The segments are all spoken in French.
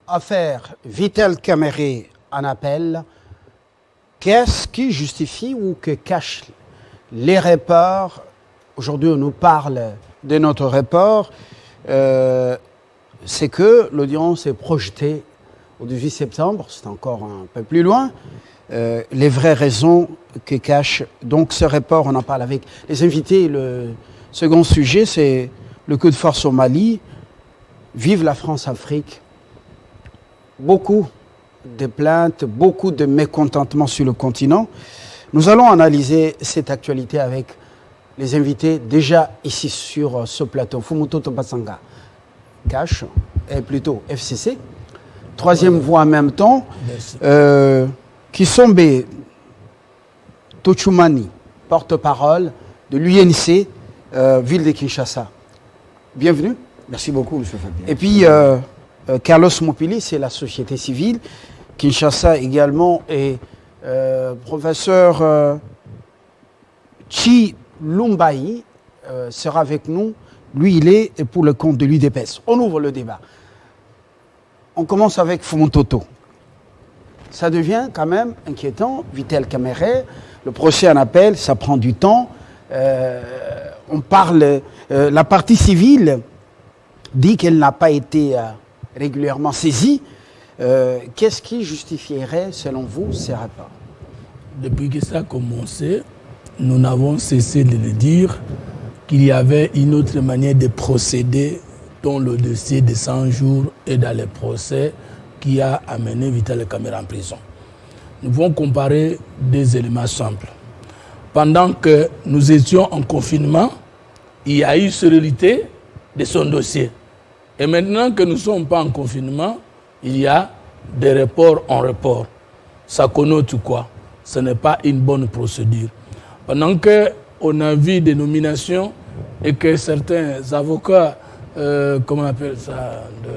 Affaire Vital Kamerhe en appel. Qu'est-ce qui justifie ou que cachent les reports? Aujourd'hui, on nous parle de notre report. C'est que l'audience est projetée au 18 septembre, c'est encore un peu plus loin. Les vraies raisons que cache donc ce report, on en parle avec les invités. Le second sujet, c'est le coup de force au Mali. Vive la France-Afrique. Beaucoup de plaintes, beaucoup de mécontentement sur le continent. Nous allons analyser cette actualité avec les invités déjà ici sur ce plateau. Fumuto Topasanga, Cash, et plutôt FCC. Troisième voix en même temps, Kisombe Tochumani, porte-parole de l'UNC, ville de Kinshasa. Bienvenue. Merci beaucoup, M. Fabien. Et puis, Carlos Mopili, c'est la société civile. Kinshasa également. Et professeur Chi Lumbayi sera avec nous. Lui, il est pour le compte de l'UDPS. On ouvre le débat. On commence avec Fumutoto. Ça devient quand même inquiétant. Vital Kamerhe, le procès en appel, ça prend du temps. On parle, la partie civile dit qu'elle n'a pas été régulièrement saisie. Qu'est-ce qui justifierait, selon vous, ces rapports? Depuis que ça a commencé, nous n'avons cessé de le dire qu'il y avait une autre manière de procéder dans le dossier de 100 jours et dans le procès qui a amené Vital Kamerhe en prison. Nous pouvons comparer des éléments simples. Pendant que nous étions en confinement, il y a eu célérité de son dossier. Et maintenant que nous ne sommes pas en confinement, il y a des reports en report. Ça connote quoi? Ce n'est pas une bonne procédure. Pendant qu'on a vu des nominations et que certains avocats, comment on appelle ça, de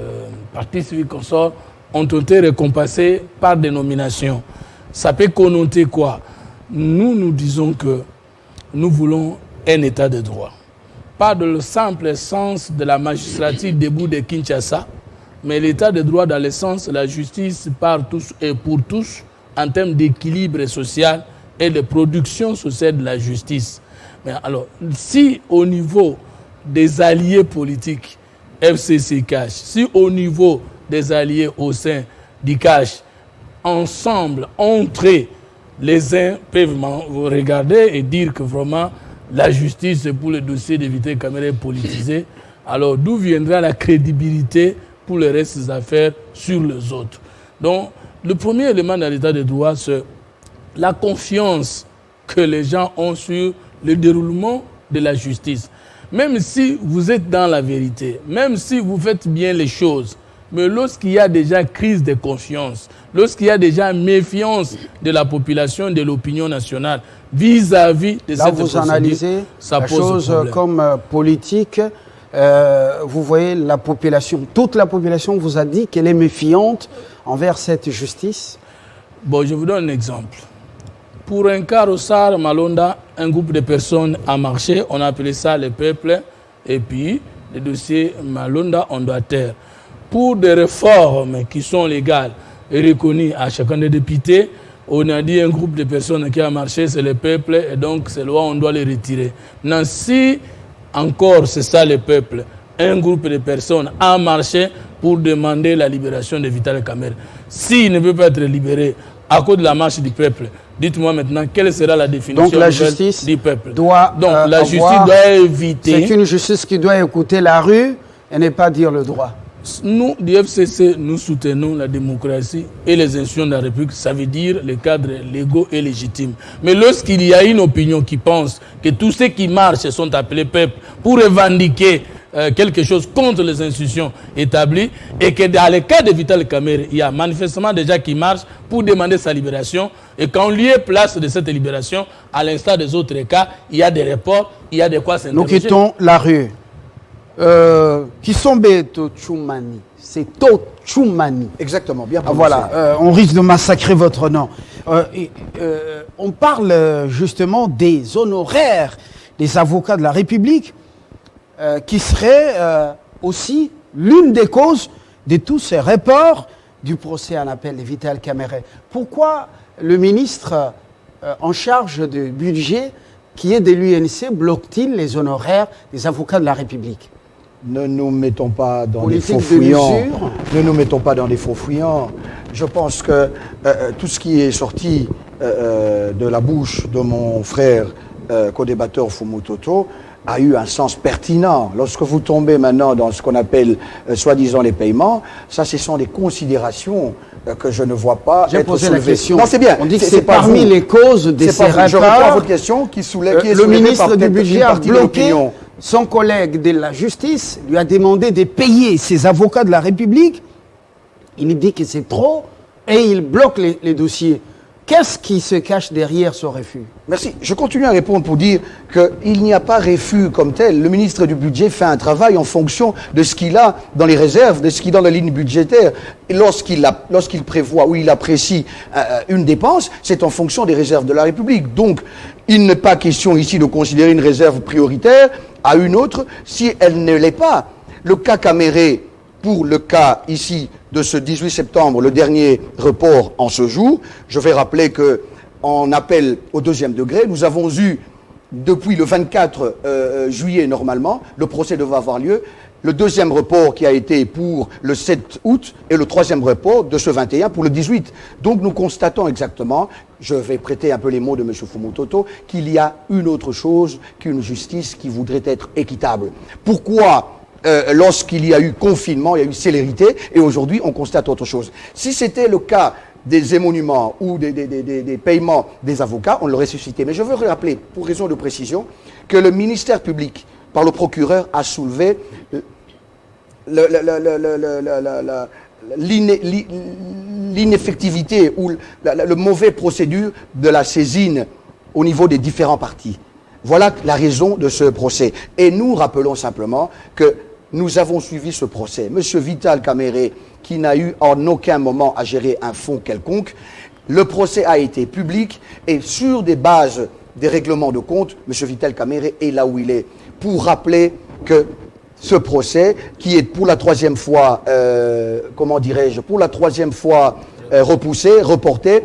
partis civiques consorts, ont été récompensés par des nominations. Ça peut connoter quoi? Nous disons que nous voulons un état de droit. Pas dans le simple sens de la magistrature debout de Kinshasa, mais l'état de droit dans le sens de la justice par tous et pour tous en termes d'équilibre social et de production sociale de la justice. Mais alors, si au niveau des alliés politiques, FCC Cash, si au niveau des alliés au sein du Cash, ensemble, entrer, les uns peuvent vous regarder et dire que vraiment la justice pour le dossier de Vital Kamerhe politisé, alors d'où viendra la crédibilité pour le reste des affaires sur les autres? Donc, le premier élément dans l'état de droit, c'est la confiance que les gens ont sur le déroulement de la justice. Même si vous êtes dans la vérité, même si vous faites bien les choses, mais lorsqu'il y a déjà crise de confiance, lorsqu'il y a déjà méfiance de la population, de l'opinion nationale vis-à-vis de cette procédure, vous analysez la chose comme politique. Vous voyez la population, toute la population vous a dit qu'elle est méfiante envers cette justice. Bon, je vous donne un exemple. Pour un cas Rossard Malonda, un groupe de personnes a marché, on a appelé ça le peuple, et puis le dossier Malonda, on doit taire. Pour des réformes qui sont légales et reconnues à chacun des députés, on a dit un groupe de personnes qui a marché, c'est le peuple, et donc ces lois, on doit les retirer. Maintenant, si encore c'est ça le peuple, un groupe de personnes a marché pour demander la libération de Vital Kamerhe, s'il ne peut pas être libéré à cause de la marche du peuple, dites-moi maintenant quelle sera la définition donc, la justice du peuple. Doit la justice doit éviter. C'est une justice qui doit écouter la rue et ne pas dire le droit. Nous, du FCC, nous soutenons la démocratie et les institutions de la République, ça veut dire les cadres légaux et légitimes. Mais lorsqu'il y a une opinion qui pense que tous ceux qui marchent sont appelés peuple pour revendiquer quelque chose contre les institutions établies et que dans le cas de Vital Kamerhe, il y a manifestement des gens qui marchent pour demander sa libération et qu'en lieu et place de cette libération, à l'instar des autres cas, il y a des reports, il y a de quoi s'interroger. Nous quittons la rue. Kisombe Tochumani, c'est Tochumani. Exactement, bien prononcé. Voilà, on risque de massacrer votre nom. On parle justement des honoraires des avocats de la République qui seraient aussi l'une des causes de tous ces reports du procès en appel de Vital Kamerhe. Pourquoi le ministre en charge du budget, qui est de l'UNC, bloque-t-il les honoraires des avocats de la République? Ne nous mettons pas dans des Politique faux de fouillants. l'usure. Ne nous mettons pas dans des faux fouillants. Je pense que tout ce qui est sorti de la bouche de mon frère co-débatteur Fumu Toto a eu un sens pertinent. Lorsque vous tombez maintenant dans ce qu'on appelle soi-disant les paiements, ça, ce sont des considérations que je ne vois pas J'ai être posé soulevées. la question. Non, c'est bien. On dit que c'est parmi vous. les causes de C'est pas ces vous. Je réponds à retards. votre question qui soulève, qui est Le soulevée ministre par du peut-être budget une a partie de bloqué l'opinion. son collègue de la justice, lui a demandé de payer ses avocats de la République. Il dit que c'est trop et il bloque les dossiers. Qu'est-ce qui se cache derrière ce refus? Merci. Je continue à répondre pour dire qu'il n'y a pas refus comme tel. Le ministre du Budget fait un travail en fonction de ce qu'il a dans les réserves, de ce qu'il a dans la ligne budgétaire. Et lorsqu'il prévoit ou il apprécie une dépense, c'est en fonction des réserves de la République. Donc, il n'est pas question ici de considérer une réserve prioritaire à une autre si elle ne l'est pas. Le cas Kamerhe, pour le cas ici de ce 18 septembre, le dernier report en ce jour, je vais rappeler que en appel au deuxième degré, nous avons eu, depuis le 24 juillet normalement, le procès devait avoir lieu, le deuxième report qui a été pour le 7 août et le troisième report de ce 21 pour le 18. Donc nous constatons exactement, je vais prêter un peu les mots de M. Fumu Toto, qu'il y a une autre chose qu'une justice qui voudrait être équitable. Pourquoi lorsqu'il y a eu confinement, il y a eu célérité, et aujourd'hui, on constate autre chose. Si c'était le cas des émoluments ou des paiements des avocats, on l'aurait suscité. Mais je veux rappeler, pour raison de précision, que le ministère public, par le procureur, a soulevé l'ineffectivité ou le mauvais procédure de la saisine au niveau des différents partis. Voilà la raison de ce procès. Et nous rappelons simplement que nous avons suivi ce procès. Monsieur Vital Kamerhe, qui n'a eu en aucun moment à gérer un fonds quelconque, le procès a été public et sur des bases des règlements de compte, Monsieur Vital Kamerhe est là où il est. Pour rappeler que ce procès, qui est pour la troisième fois, pour la troisième fois repoussé, reporté,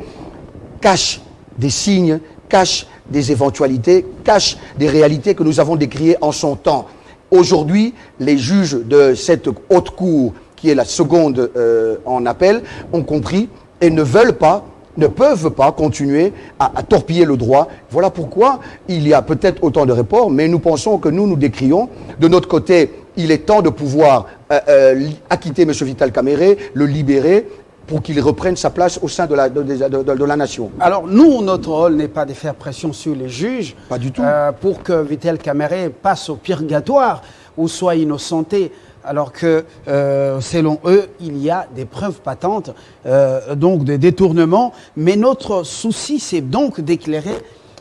cache des signes, cache des éventualités, cache des réalités que nous avons décriées en son temps. Aujourd'hui, les juges de cette haute cour, qui est la seconde en appel, ont compris et ne peuvent pas continuer à torpiller le droit. Voilà pourquoi il y a peut-être autant de reports, mais nous pensons que nous décrions. De notre côté, il est temps de pouvoir acquitter M. Vital Kamerhe, le libérer, pour qu'il reprenne sa place au sein de la nation. Alors nous, notre rôle n'est pas de faire pression sur les juges. Pas du tout. Pour que Vital Kamerhe passe au purgatoire ou soit innocenté, alors que selon eux, il y a des preuves patentes, donc de détournement. Mais notre souci, c'est donc d'éclairer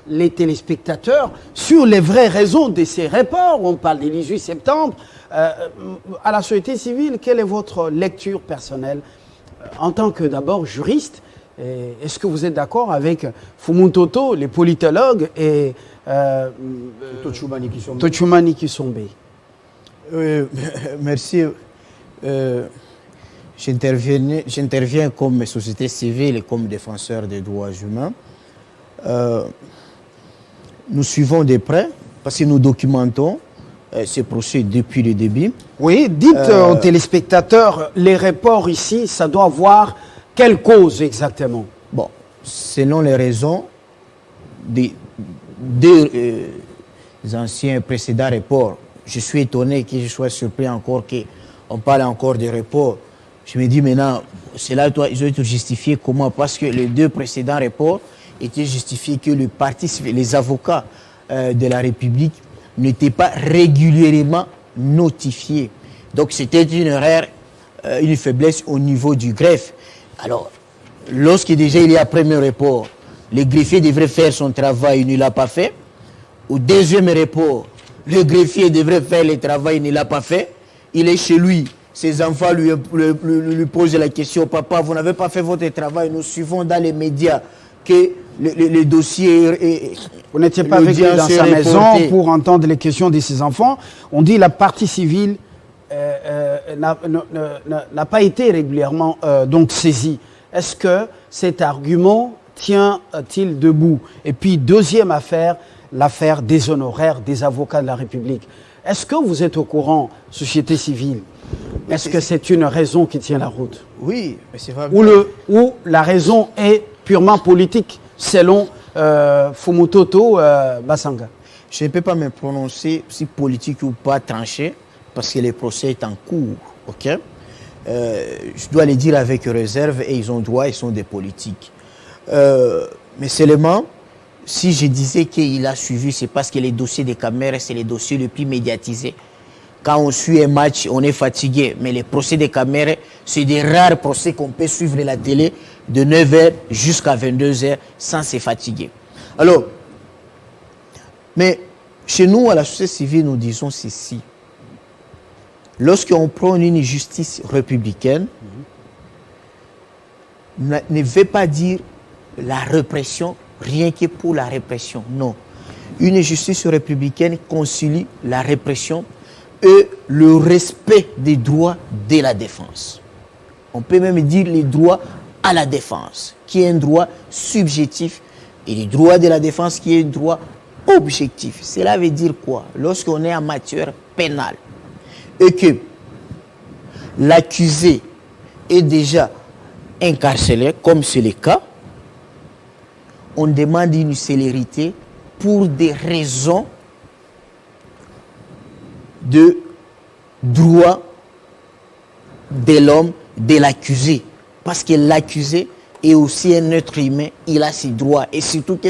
les téléspectateurs sur les vraies raisons de ces reports. On parle du 18 septembre. À la société civile, quelle est votre lecture personnelle en tant que d'abord juriste? Est-ce que vous êtes d'accord avec Fumu Toto, les politologues, et Tochumani Kisombe? Merci. J'interviens comme société civile et comme défenseur des droits humains. Nous suivons de près parce que nous documentons ce procès depuis le début. Oui, dites aux téléspectateurs, les reports ici, ça doit avoir quelle cause exactement? Bon, selon les raisons des deux anciens précédents reports, je suis étonné que je sois surpris encore qu'on parle encore de reports. Je me dis maintenant, cela doit être justifié comment? Parce que les deux précédents reports étaient justifiés que le parti, les avocats de la République n'étaient pas régulièrement notifiés. Donc c'était une erreur, une faiblesse au niveau du greffe. Alors, lorsque déjà il y a un premier report, le greffier devrait faire son travail, il ne l'a pas fait. Au deuxième report, le greffier devrait faire le travail, il ne l'a pas fait. Il est chez lui, ses enfants lui posent la question, papa, vous n'avez pas fait votre travail, nous suivons dans les médias que le dossier... Vous n'étiez pas avec lui dans sa maison pour entendre les questions de ses enfants. On dit la partie civile n'a pas été régulièrement donc saisi. Est-ce que cet argument tient-il debout? Et puis, deuxième affaire, l'affaire des honoraires des avocats de la République. Est-ce que vous êtes au courant, société civile? Est-ce que c'est une raison qui tient la route? Oui, mais c'est pas Ou la raison est purement politique, selon Fumutoto Basanga? Je ne peux pas me prononcer si politique ou pas tranché, parce que le procès est en cours. Ok? Je dois le dire avec réserve et ils ont droit, ils sont des politiques. Mais seulement, si je disais qu'il a suivi, c'est parce que les dossiers des caméras, c'est les dossiers les plus médiatisés. Quand on suit un match, on est fatigué. Mais les procès des caméras, c'est des rares procès qu'on peut suivre à la télé de 9h jusqu'à 22h sans se fatiguer. Alors, mais chez nous, à la société civile, nous disons ceci. Lorsqu'on prend une justice républicaine, ne veut pas dire la répression, rien que pour la répression. Non. Une justice républicaine concilie la répression et le respect des droits de la défense. On peut même dire les droits à la défense, qui est un droit subjectif, et les droits de la défense, qui est un droit objectif. Cela veut dire quoi? Lorsqu'on est en matière pénale et que l'accusé est déjà incarcéré, comme c'est le cas, on demande une célérité pour des raisons de droit de l'homme, de l'accusé. Parce que l'accusé est aussi un être humain, il a ses droits. Et surtout que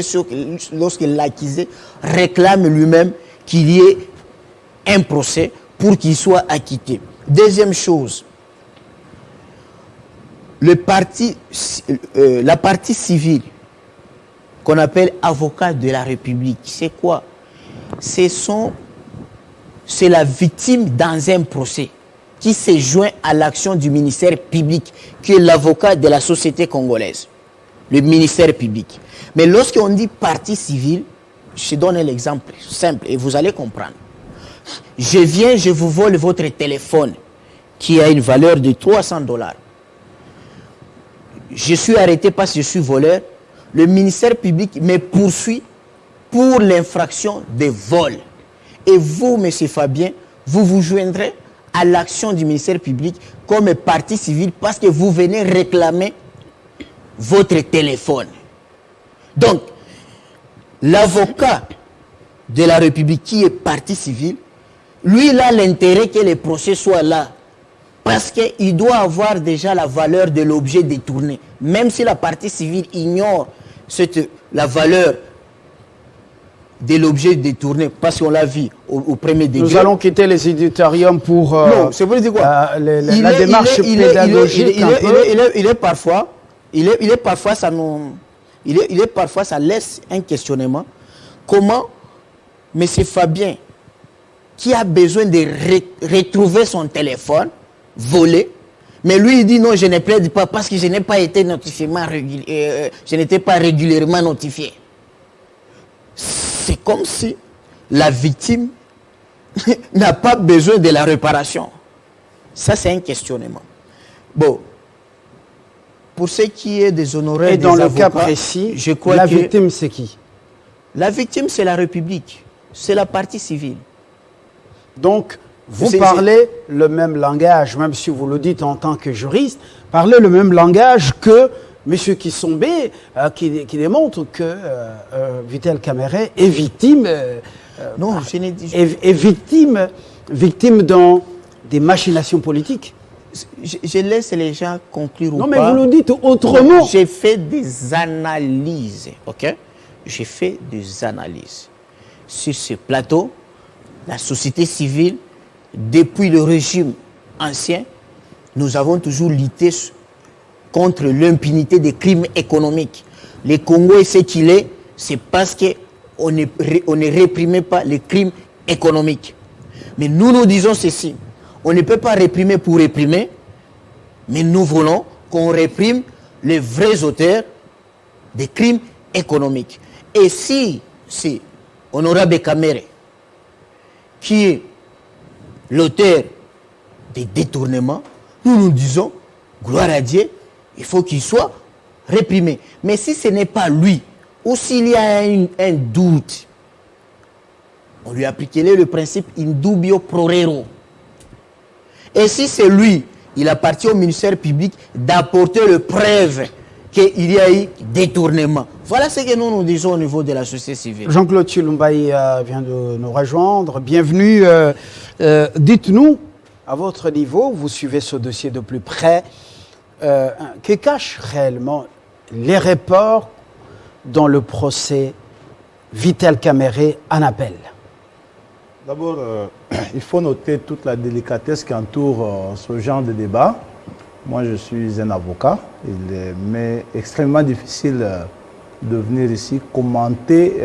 lorsque l'accusé réclame lui-même qu'il y ait un procès pour qu'il soit acquitté. Deuxième chose, la partie civile, qu'on appelle avocat de la République, c'est quoi? C'est la victime dans un procès qui se joint à l'action du ministère public, qui est l'avocat de la société congolaise, le ministère public. Mais lorsqu'on dit partie civile, je donne un exemple simple et vous allez comprendre. Je viens, je vous vole votre téléphone qui a une valeur de $300. Je suis arrêté parce que je suis voleur. Le ministère public me poursuit pour l'infraction de vol. Et vous, M. Fabien, vous vous joindrez à l'action du ministère public comme partie civile parce que vous venez réclamer votre téléphone. Donc, l'avocat de la République qui est partie civile, lui, il a l'intérêt que le procès soit là. Parce qu'il doit avoir déjà la valeur de l'objet détourné. Même si la partie civile ignore la valeur de l'objet détourné, parce qu'on l'a vu au premier degré. Nous allons quitter les éditoriums pour non, c'est pour dire quoi? La démarche pédagogique. Il est parfois, ça laisse un questionnement. Comment M. Fabien, qui a besoin de retrouver son téléphone volé, mais lui il dit non, je ne plaide pas parce que je n'ai pas été notifié, je n'étais pas régulièrement notifié. C'est comme si la victime n'a pas besoin de la réparation. Ça, c'est un questionnement. Bon, pour ce qui est des honoraires et des dans avocats, le cas précis, je crois la que victime, c'est qui? La victime, c'est la République, c'est la partie civile. Donc, vous parlez le même langage, même si vous le dites en tant que juriste, parlez le même langage que M. Kissombe, qui démontre que Vital Kamerhe est victime, non, je n'ai dit, est victime dans des machinations politiques. Je laisse les gens conclure ou pas. Non, mais vous le dites autrement. J'ai fait des analyses, ok? J'ai fait des analyses. Sur ce plateau, la société civile, depuis le régime ancien, nous avons toujours lutté contre l'impunité des crimes économiques. Le Congo est ce qu'il est, c'est parce qu'on ne réprimait pas les crimes économiques. Mais nous disons ceci, on ne peut pas réprimer pour réprimer, mais nous voulons qu'on réprime les vrais auteurs des crimes économiques. Et si c'est Honorable Kamerhe qui est l'auteur des détournements, nous disons, gloire à Dieu, il faut qu'il soit réprimé. Mais si ce n'est pas lui, ou s'il y a un doute, on lui appliquait le principe in dubio pro reo. Et si c'est lui, il appartient au ministère public d'apporter le preuve qu'il y a eu détournement. Voilà ce que nous disons au niveau de la société civile. Jean-Claude Chilumbaï vient de nous rejoindre. Bienvenue. Dites-nous, à votre niveau, vous suivez ce dossier de plus près, que cachent réellement les reports dans le procès Vital Kamerhe en appel? D'abord, il faut noter toute la délicatesse qui entoure ce genre de débat. Moi, je suis un avocat. Il m'est extrêmement difficile de venir ici commenter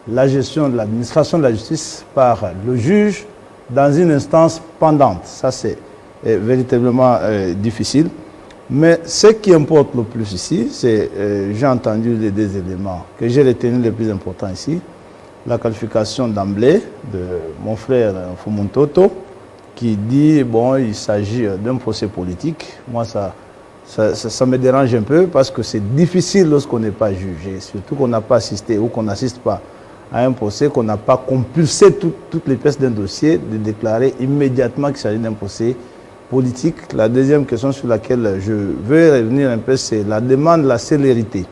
la gestion de l'administration de la justice par le juge dans une instance pendante. Ça, c'est véritablement difficile. Mais ce qui importe le plus ici, c'est, j'ai entendu les deux éléments que j'ai retenus les plus importants ici. La qualification d'emblée de mon frère Fumuntoto qui dit, bon, il s'agit d'un procès politique. Moi, ça me dérange un peu parce que c'est difficile lorsqu'on n'est pas jugé, surtout qu'on n'a pas assisté ou qu'on n'assiste pas à un procès, qu'on n'a pas compulsé toutes les pièces d'un dossier, de déclarer immédiatement qu'il s'agit d'un procès politique. La deuxième question sur laquelle je veux revenir un peu, c'est la demande de la célérité.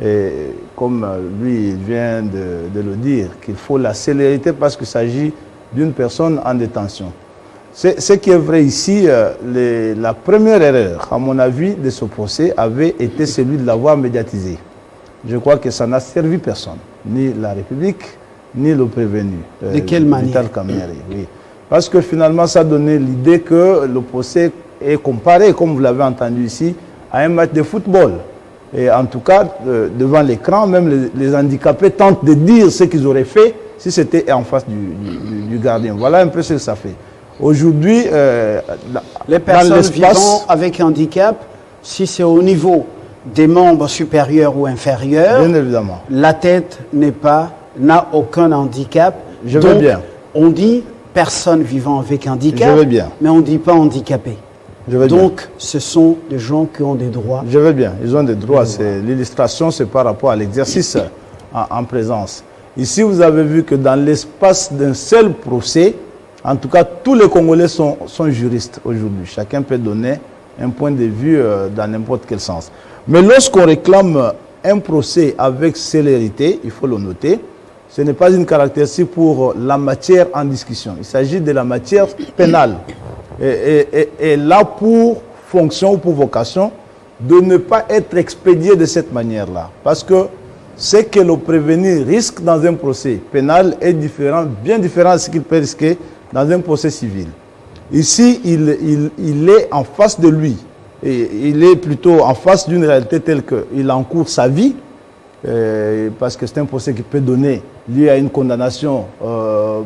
Et comme lui il vient de le dire, qu'il faut la célérité parce qu'il s'agit d'une personne en détention. Ce qui est vrai ici, la première erreur, à mon avis, de ce procès avait été celui de l'avoir médiatisé. Je crois que ça n'a servi personne, ni la République, ni le prévenu. De quelle manière? Vital Kamerhe, oui. Parce que finalement, ça donnait l'idée que le procès est comparé, comme vous l'avez entendu ici, à un match de football. Et en tout cas, devant l'écran, même les handicapés tentent de dire ce qu'ils auraient fait si c'était en face du gardien. Voilà un peu ce que ça fait. Aujourd'hui, les personnes vivant avec handicap, si c'est au niveau des membres supérieurs ou inférieurs, bien évidemment, la tête n'a aucun handicap. Je veux bien. On dit personnes vivant avec handicap, je veux bien. Mais on ne dit pas handicapé. Donc, bien. Ce sont des gens qui ont des droits. Je veux bien, ils ont des droits. L'illustration, c'est par rapport à l'exercice en présence. Ici, vous avez vu que dans l'espace d'un seul procès, en tout cas, tous les Congolais sont juristes aujourd'hui. Chacun peut donner un point de vue dans n'importe quel sens. Mais lorsqu'on réclame un procès avec célérité, il faut le noter, ce n'est pas une caractéristique pour la matière en discussion. Il s'agit de la matière pénale. Et là, pour fonction ou pour vocation, de ne pas être expédié de cette manière-là. Parce que ce que le prévenu risque dans un procès pénal est différent, bien différent de ce qu'il peut risquer dans un procès civil. Ici, il est en face de lui. Et il est plutôt en face d'une réalité telle qu'il encourt sa vie, parce que c'est un procès qui peut donner lieu à une condamnation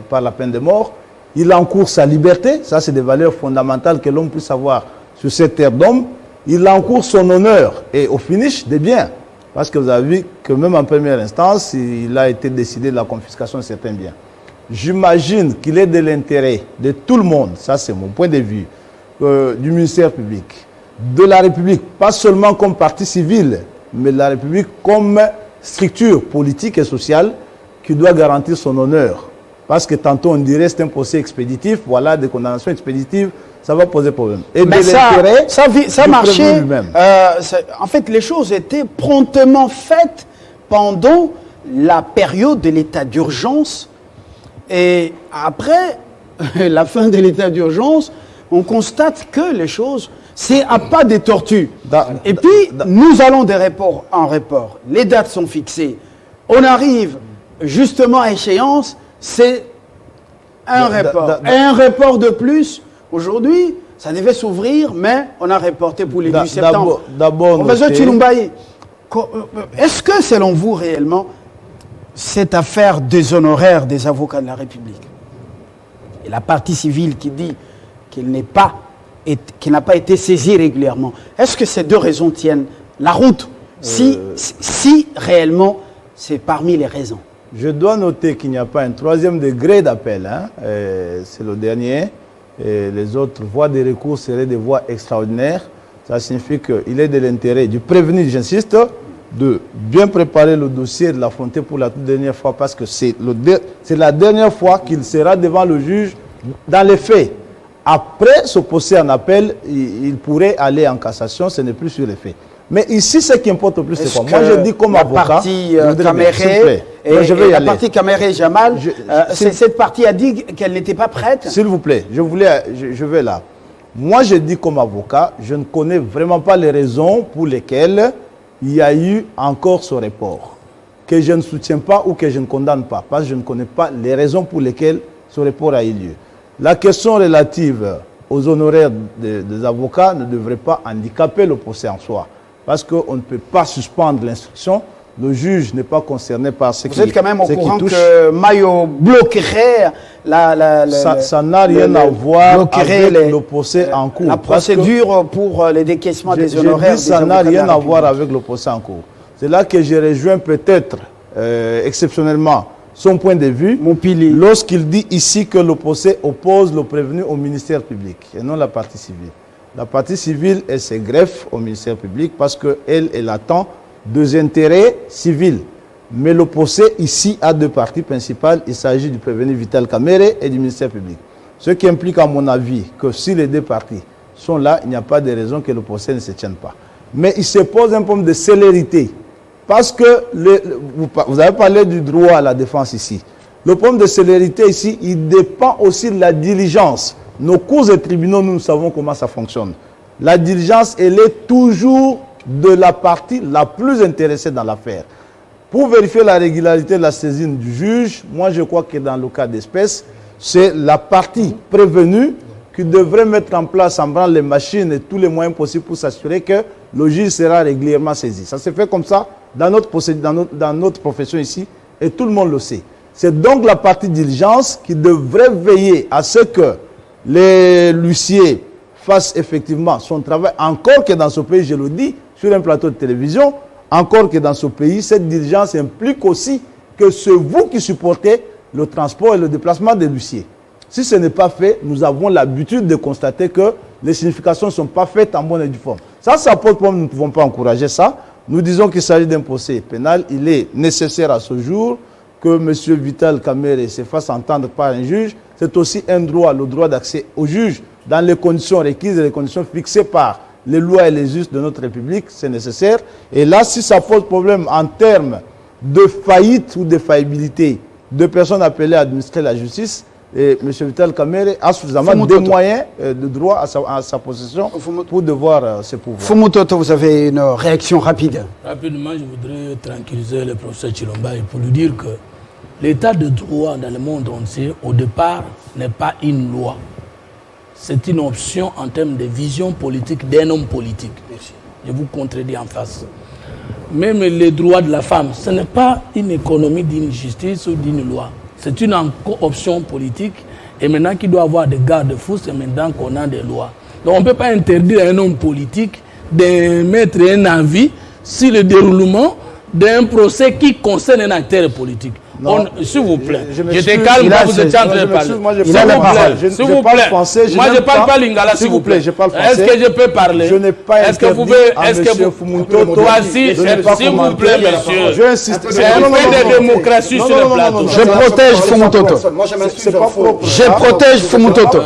par la peine de mort. Il encourt sa liberté, ça c'est des valeurs fondamentales que l'homme puisse avoir sur cette terre d'homme. Il encourt son honneur et au finish des biens. Parce que vous avez vu que même en première instance, il a été décidé de la confiscation de certains biens. J'imagine qu'il est de l'intérêt de tout le monde, ça c'est mon point de vue, du ministère public, de la République, pas seulement comme parti civil, mais de la République comme structure politique et sociale qui doit garantir son honneur. Parce que tantôt on dirait c'est un procès expéditif, voilà, des condamnations expéditives, ça va poser problème. Et mais ça marchait. En fait, les choses étaient promptement faites pendant la période de l'état d'urgence. Et après la fin de l'état d'urgence, on constate que les choses, c'est à pas des tortues. Et puis, nous allons de report en report. Les dates sont fixées. On arrive justement à échéance. C'est un report. Un report de plus. Aujourd'hui, ça devait s'ouvrir, mais on a reporté pour le 10 septembre. Professeur Chilumbaï, est-ce que, selon vous, réellement, cette affaire déshonoraire des avocats de la République et la partie civile qui dit qu'il n'a pas été saisie régulièrement, est-ce que ces deux raisons tiennent la route si réellement c'est parmi les raisons? Je dois noter qu'il n'y a pas un troisième degré d'appel. C'est le dernier. et les autres voies de recours seraient des voies extraordinaires. Ça signifie qu'il est de l'intérêt du prévenu, j'insiste, de bien préparer le dossier et de l'affronter pour la toute dernière fois, parce que c'est la dernière fois qu'il sera devant le juge dans les faits. Après ce procès en appel, il pourrait aller en cassation, ce n'est plus sur les faits. Mais ici, ce qui importe le plus, c'est quoi? Moi, je dis comme avocat... La partie Caméré la partie Caméré-Jamal, cette partie a dit qu'elle n'était pas prête. S'il vous plaît, je vais là. Moi, je dis comme avocat, je ne connais vraiment pas les raisons pour lesquelles il y a eu encore ce report, que je ne soutiens pas ou que je ne condamne pas, parce que je ne connais pas les raisons pour lesquelles ce report a eu lieu. La question relative aux honoraires des avocats ne devrait pas handicaper le procès en soi, parce qu'on ne peut pas suspendre l'instruction. Le juge n'est pas concerné par ce qui touche. Vous êtes quand même au courant que Mayo bloquerait ça n'a rien à voir avec le procès en cours. La procédure pour les décaissements des honoraires. Ça n'a rien à voir avec le procès en cours. C'est là que je rejoins peut-être exceptionnellement son point de vue lorsqu'il dit ici que le procès oppose le prévenu au ministère public et non la partie civile. La partie civile, elle se greffe au ministère public parce qu'elle attend deux intérêts civils. Mais le procès ici a deux parties principales. Il s'agit du prévenu Vital Caméré et du ministère public. Ce qui implique à mon avis que si les deux parties sont là, il n'y a pas de raison que le procès ne se tienne pas. Mais il se pose un problème de célérité. Parce que vous avez parlé du droit à la défense ici. Le problème de célérité ici, il dépend aussi de la diligence. Nos cours et tribunaux, nous savons comment ça fonctionne. La diligence, elle est toujours de la partie la plus intéressée dans l'affaire. Pour vérifier la régularité de la saisine du juge, moi je crois que dans le cas d'espèce, c'est la partie prévenue qui devrait mettre en place en branle les machines et tous les moyens possibles pour s'assurer que le juge sera régulièrement saisi. Ça se fait comme ça dans notre profession ici et tout le monde le sait. C'est donc la partie diligence qui devrait veiller à ce que les huissiers fassent effectivement son travail, encore que dans ce pays, je le dis, sur un plateau de télévision, encore que dans ce pays, cette diligence implique aussi que c'est vous qui supportez le transport et le déplacement des huissiers. Si ce n'est pas fait, nous avons l'habitude de constater que les significations ne sont pas faites en bonne et due forme. Ça pose problème, nous ne pouvons pas encourager ça. Nous disons qu'il s'agit d'un procès pénal. Il est nécessaire à ce jour que M. Vital Caméré se fasse entendre par un juge. C'est aussi un droit, le droit d'accès au juge dans les conditions requises et les conditions fixées par les lois et les us de notre République, c'est nécessaire. Et là, si ça pose problème en termes de faillite ou de faillibilité de personnes appelées à administrer la justice, et M. Vital Caméré a suffisamment de moyens de droit à sa possession pour devoir se pouvoir. Fumutoto, vous avez une réaction rapide. Rapidement, je voudrais tranquilliser le professeur Chilomba pour lui dire que l'état de droit dans le monde entier, au départ, n'est pas une loi. C'est une option en termes de vision politique d'un homme politique. Je vous contredis en face. Même les droits de la femme, ce n'est pas une économie d'une justice ou d'une loi. C'est une option politique. Et maintenant qu'il doit avoir des garde-fous, c'est maintenant qu'on a des lois. Donc on ne peut pas interdire à un homme politique de mettre un avis sur le déroulement d'un procès qui concerne un acteur politique. S'il vous plaît, j'étais calme quand vous étiez en train de parler. Il a la parole. S'il vous plaît, moi je ne parle pas lingala, s'il vous plaît. Est-ce que je peux parler? Je n'ai pas interdit à M. Fumutoto. Voici, s'il vous plaît, monsieur. J'insiste. C'est un peu de démocratie sur le plateau. Je protège Fumutoto. Je protège Fumutoto.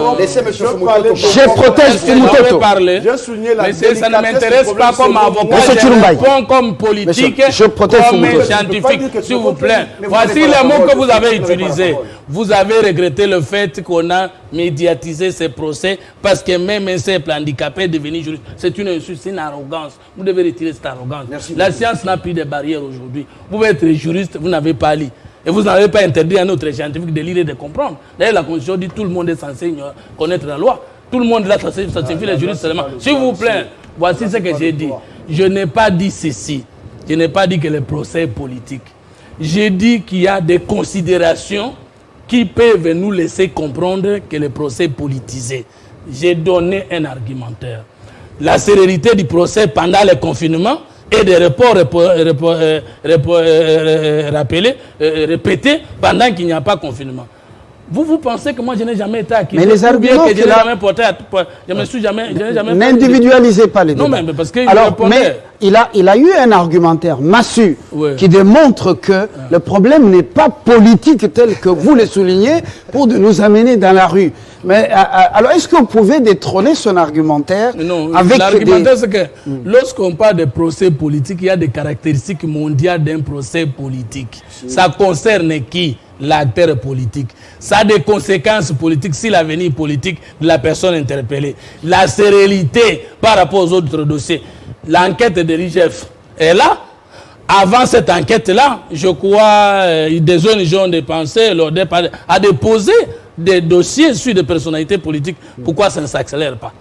Je protège Fumutoto. Mais ça ne m'intéresse pas comme avocat. Je réponds comme politique, comme scientifique. S'il vous plaît. Voici les mots que vous avez utilisés. Vous avez regretté le fait qu'on a médiatisé ces procès parce que même un simple handicapé est devenu juriste. C'est une insulte, c'est une arrogance. Vous devez retirer cette arrogance. La science n'a plus de barrières aujourd'hui. Vous pouvez être juriste, vous n'avez pas lu. Et vous n'avez pas interdit à notre scientifique de lire et de comprendre. D'ailleurs, la Constitution dit que tout le monde est censé connaître la loi. Tout le monde là, ça suffit les juristes seulement. S'il vous plaît, voici ce que j'ai dit. Je n'ai pas dit ceci. Je n'ai pas dit que le procès est politique. J'ai dit qu'il y a des considérations qui peuvent nous laisser comprendre que le procès est politisé. J'ai donné un argumentaire. La célérité du procès pendant le confinement et des reports répétés pendant qu'il n'y a pas de confinement. Vous pensez que moi je n'ai jamais été accusé? Mais les arguments que je n'ai qu'il a- jamais porté, je me suis jamais, je n'ai jamais. N'individualisez pas les Non, débats. mais parce qu'il Alors, répondait. mais il a eu un argumentaire massu Ouais. qui démontre que le problème n'est pas politique tel que vous le soulignez pour de nous amener dans la rue. Mais alors, est-ce que vous pouvez détrôner son argumentaire Non, avec l'argumentaire, c'est que lorsqu'on parle de procès politique, il y a des caractéristiques mondiales d'un procès politique. Ça concerne qui? L'acteur politique. Ça a des conséquences politiques si l'avenir politique de la personne interpellée. La sérénité par rapport aux autres dossiers. L'enquête de l'IGF est là. Avant cette enquête-là, je crois, des ONG ont dépensé leur départ à déposer des dossiers sur des personnalités politiques. Pourquoi ça ne s'accélère pas?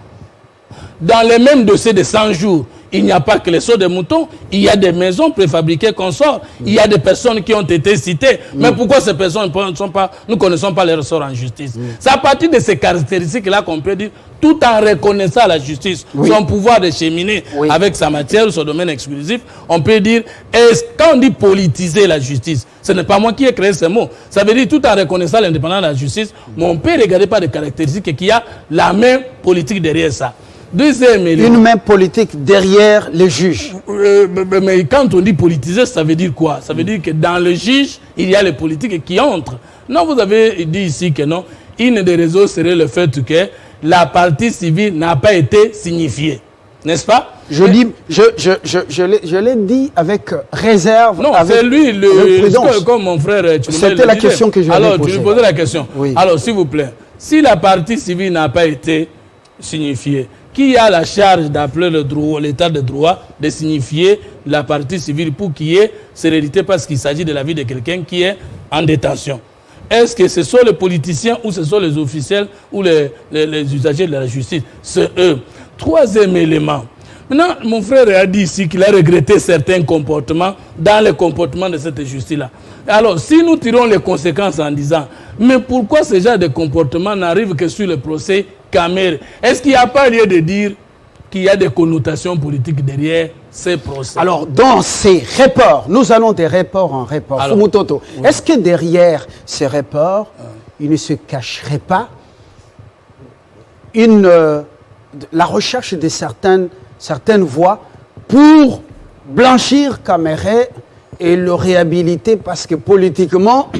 Dans les mêmes dossiers de 100 jours, il n'y a pas que les sauts de moutons, il y a des maisons préfabriquées qu'on sort, il y a des personnes qui ont été citées. Mais pourquoi ces personnes ne sont pas, nous ne connaissons pas les ressorts en justice? C'est à partir de ces caractéristiques-là qu'on peut dire, tout en reconnaissant la justice, son pouvoir de cheminer avec sa matière ou son domaine exclusif, on peut dire, quand on dit politiser la justice, ce n'est pas moi qui ai créé ce mot. Ça veut dire tout en reconnaissant l'indépendance de la justice, mais on peut regarder par des caractéristiques qu'il y a la main politique derrière ça. Deuxième élément. une main politique derrière les juges. Mais quand on dit politiser, ça veut dire quoi? Ça veut dire que dans le juge, il y a les politiques qui entrent. Non, vous avez dit ici que non. Une des raisons serait le fait que la partie civile n'a pas été signifiée. N'est-ce pas? Je l'ai dit avec réserve. Non, avec c'est lui, prudence. comme mon frère. C'était la question que je lui ai Alors, posée. tu lui posais la question. Oui. Alors, s'il vous plaît, si la partie civile n'a pas été signifiée, qui a la charge d'appeler l'état de droit de signifier la partie civile pour qu'il y ait sérénité parce qu'il s'agit de la vie de quelqu'un qui est en détention? Est-ce que ce sont les politiciens ou ce sont les officiels ou les usagers de la justice? C'est eux. Troisième élément. Maintenant, mon frère a dit ici qu'il a regretté certains comportements dans le comportement de cette justice-là. Alors, si nous tirons les conséquences en disant, mais pourquoi ce genre de comportement n'arrive que sur le procès Kamere? Est-ce qu'il n'y a pas lieu de dire qu'il y a des connotations politiques derrière ces procès? Alors, dans ces reports, nous allons des reports en reports. Alors, Fumutoto, oui. est-ce que derrière ces reports, il ne se cacherait pas la recherche de certaines voies pour blanchir Kamere et le réhabiliter parce que politiquement,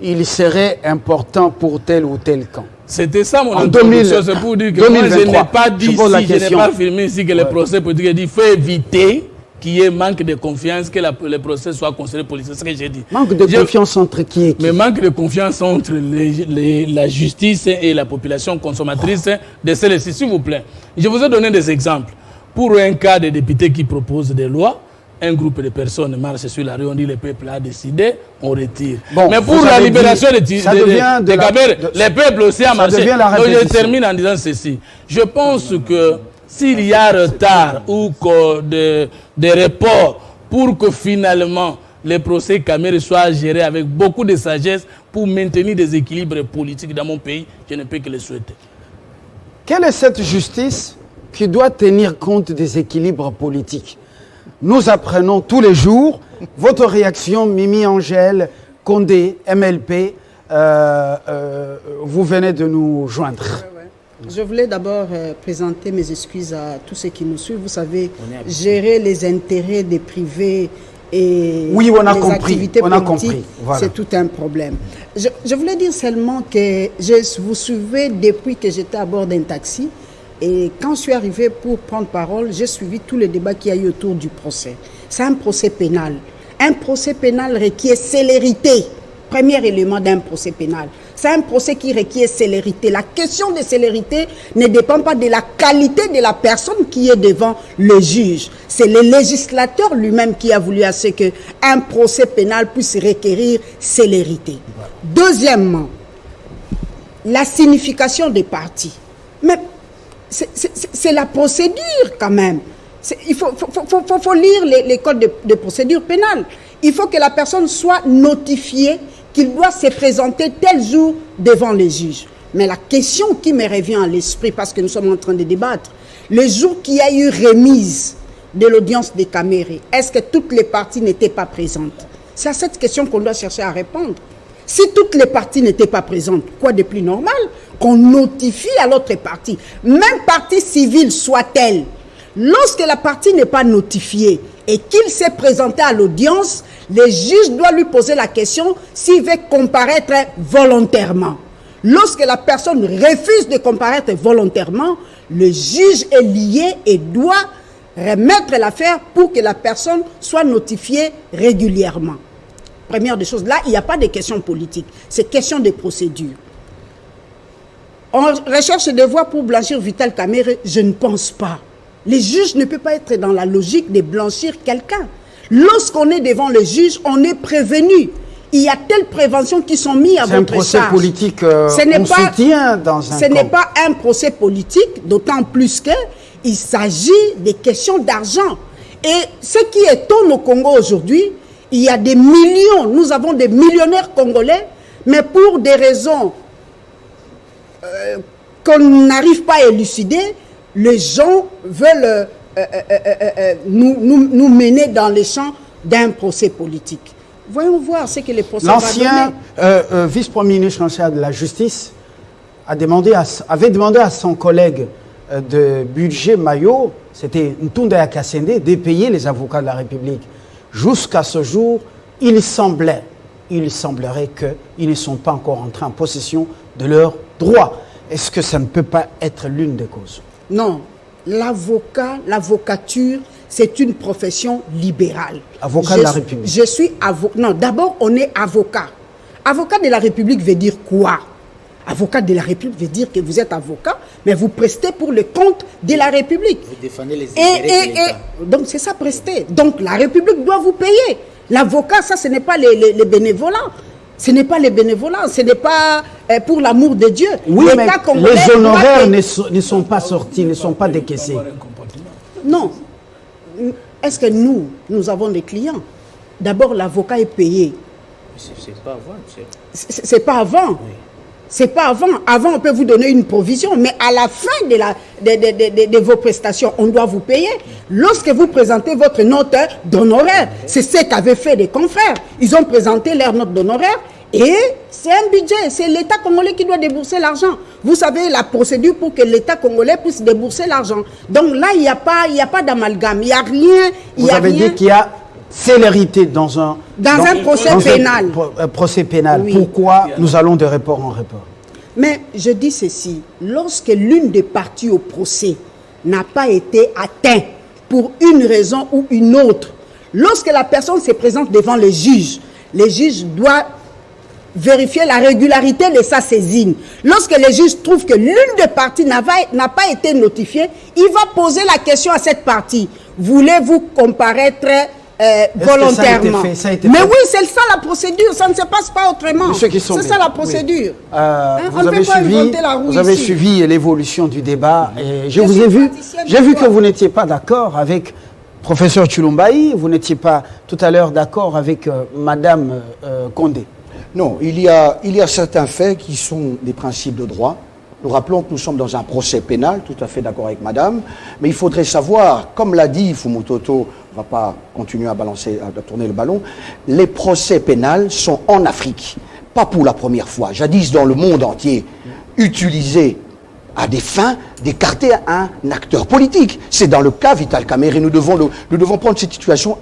il serait important pour tel ou tel camp? C'était ça mon En introduction, c'est pour dire que moi je 2023, n'ai pas dit je pose la ici, je n'ai question. pas affirmé ici que les procès politiques, dit faut éviter qu'il y ait manque de confiance, que les procès soient considérés politiques. C'est ce que j'ai dit. Manque de confiance entre qui et qui? Mais manque de confiance entre la justice et la population consommatrice de celles-ci, s'il vous plaît. Je vous ai donné des exemples. Pour un cas de députés qui proposent des lois, un groupe de personnes marche sur la rue, on dit le peuple a décidé, on retire. Bon, mais pour vous la avez libération dit, ça devient de la- Kabere, le peuple aussi a ça marché. devient la Donc je répétition. termine en disant ceci. Je pense que s'il y a retard ou des reports pour que finalement les procès Kamere soient gérés avec beaucoup de sagesse pour maintenir des équilibres politiques dans mon pays, je ne peux que le souhaiter. Quelle est cette justice qui doit tenir compte des équilibres politiques? Nous apprenons tous les jours votre réaction, Mimi Angèle, Condé, MLP, vous venez de nous joindre. Je voulais d'abord présenter mes excuses à tous ceux qui nous suivent. Vous savez, gérer les intérêts des privés et Oui, on a les compris, activités on a politiques, compris, voilà. c'est tout un problème. Je voulais dire seulement que vous suivez depuis que j'étais à bord d'un taxi. Et quand je suis arrivé pour prendre parole, j'ai suivi tous les débats qu'il y a eu autour du procès. C'est un procès pénal. Un procès pénal requiert célérité. Premier élément d'un procès pénal. C'est un procès qui requiert célérité. La question de célérité ne dépend pas de la qualité de la personne qui est devant le juge. C'est le législateur lui-même qui a voulu à ce qu'un procès pénal puisse requérir célérité. Deuxièmement, la signification des parties. Mais c'est la procédure quand même. Il faut lire les codes de procédure pénale. Il faut que la personne soit notifiée qu'il doit se présenter tel jour devant les juges. Mais la question qui me revient à l'esprit, parce que nous sommes en train de débattre, le jour qu'il y a eu remise de l'audience de Kamere, est-ce que toutes les parties n'étaient pas présentes? C'est à cette question qu'on doit chercher à répondre. Si toutes les parties n'étaient pas présentes, quoi de plus normal qu'on notifie à l'autre partie, même partie civile soit-elle, lorsque la partie n'est pas notifiée et qu'il s'est présenté à l'audience, le juge doit lui poser la question s'il veut comparaître volontairement. Lorsque la personne refuse de comparaître volontairement, le juge est lié et doit remettre l'affaire pour que la personne soit notifiée régulièrement. Première des choses, là, il n'y a pas de questions politiques, c'est question de procédure. On recherche des voies pour blanchir Vital Kamerhe, je ne pense pas. Les juges ne peuvent pas être dans la logique de blanchir quelqu'un. Lorsqu'on est devant le juge, on est prévenu. Il y a telle prévention qui sont mises à votre charge. C'est un procès politique qu'on soutient dans un Ce n'est pas un procès politique, d'autant plus qu'il s'agit des questions d'argent. Et ce qui étonne au Congo aujourd'hui, il y a des millions, nous avons des millionnaires congolais, mais pour des raisons qu'on n'arrive pas à élucider, les gens veulent nous mener dans les champs d'un procès politique. Voyons voir ce que les procès vont donner. L'ancien vice-premier ministre de la Justice avait demandé à son collègue de budget Mayo, c'était Ntunda Yakasende, de payer les avocats de la République. Jusqu'à ce jour, il semblerait qu'ils ne sont pas encore entrés en possession de leurs droits. Est-ce que ça ne peut pas être l'une des causes? Non. L'avocature, c'est une profession libérale. Avocat de la République. Je suis avocat. Non, d'abord, on est avocat. Avocat de la République veut dire quoi? Avocat de la République veut dire que vous êtes avocat, mais vous prestez pour le compte de la République. Vous défendez les intérêts de l'État. Donc, c'est ça, prester. Donc, la République doit vous payer. L'avocat, ça, ce n'est pas les bénévolats. Ce n'est pas les bénévolats, ce n'est pas pour l'amour de Dieu. Oui, mais les honoraires ne sont pas sortis, ne sont pas décaissés. Non. Est-ce que nous avons des clients? D'abord, l'avocat est payé. C'est pas avant, monsieur. C'est pas avant. Oui. C'est pas avant. Avant, on peut vous donner une provision, mais à la fin de vos prestations, on doit vous payer. Lorsque vous présentez votre note d'honoraire, c'est ce qu'avaient fait les confrères. Ils ont présenté leur note d'honoraire et c'est un budget. C'est l'État congolais qui doit débourser l'argent. Vous savez la procédure pour que l'État congolais puisse débourser l'argent. Donc là, il n'y a pas d'amalgame. Il n'y a rien. Vous avez dit qu'il y a célérité dans un procès pénal. Procès pénal. Oui. Pourquoi nous allons de report en report? Mais je dis ceci, lorsque l'une des parties au procès n'a pas été atteinte pour une raison ou une autre, lorsque la personne se présente devant les juges doit vérifier la régularité de sa saisine. Lorsque les juges trouvent que l'une des parties n'a pas été notifiée, il va poser la question à cette partie. Voulez-vous comparaître volontairement? Ça a été Mais fait. oui, c'est ça la procédure, ça ne se passe pas autrement. C'est ça la procédure. Oui. Vous avez suivi l'évolution du débat et j'ai vu que vous n'étiez pas d'accord avec professeur Tshilombaï, vous n'étiez pas tout à l'heure d'accord avec Madame Condé. Non, il y a certains faits qui sont des principes de droit. Nous rappelons que nous sommes dans un procès pénal, tout à fait d'accord avec madame, mais il faudrait savoir, comme l'a dit Fumutoto, on ne va pas continuer à tourner le ballon, les procès pénals sont en Afrique, pas pour la première fois, jadis dans le monde entier, utilisés à des fins d'écarter un acteur politique. C'est dans le cas Vital Kamerhe, nous devons prendre cette situation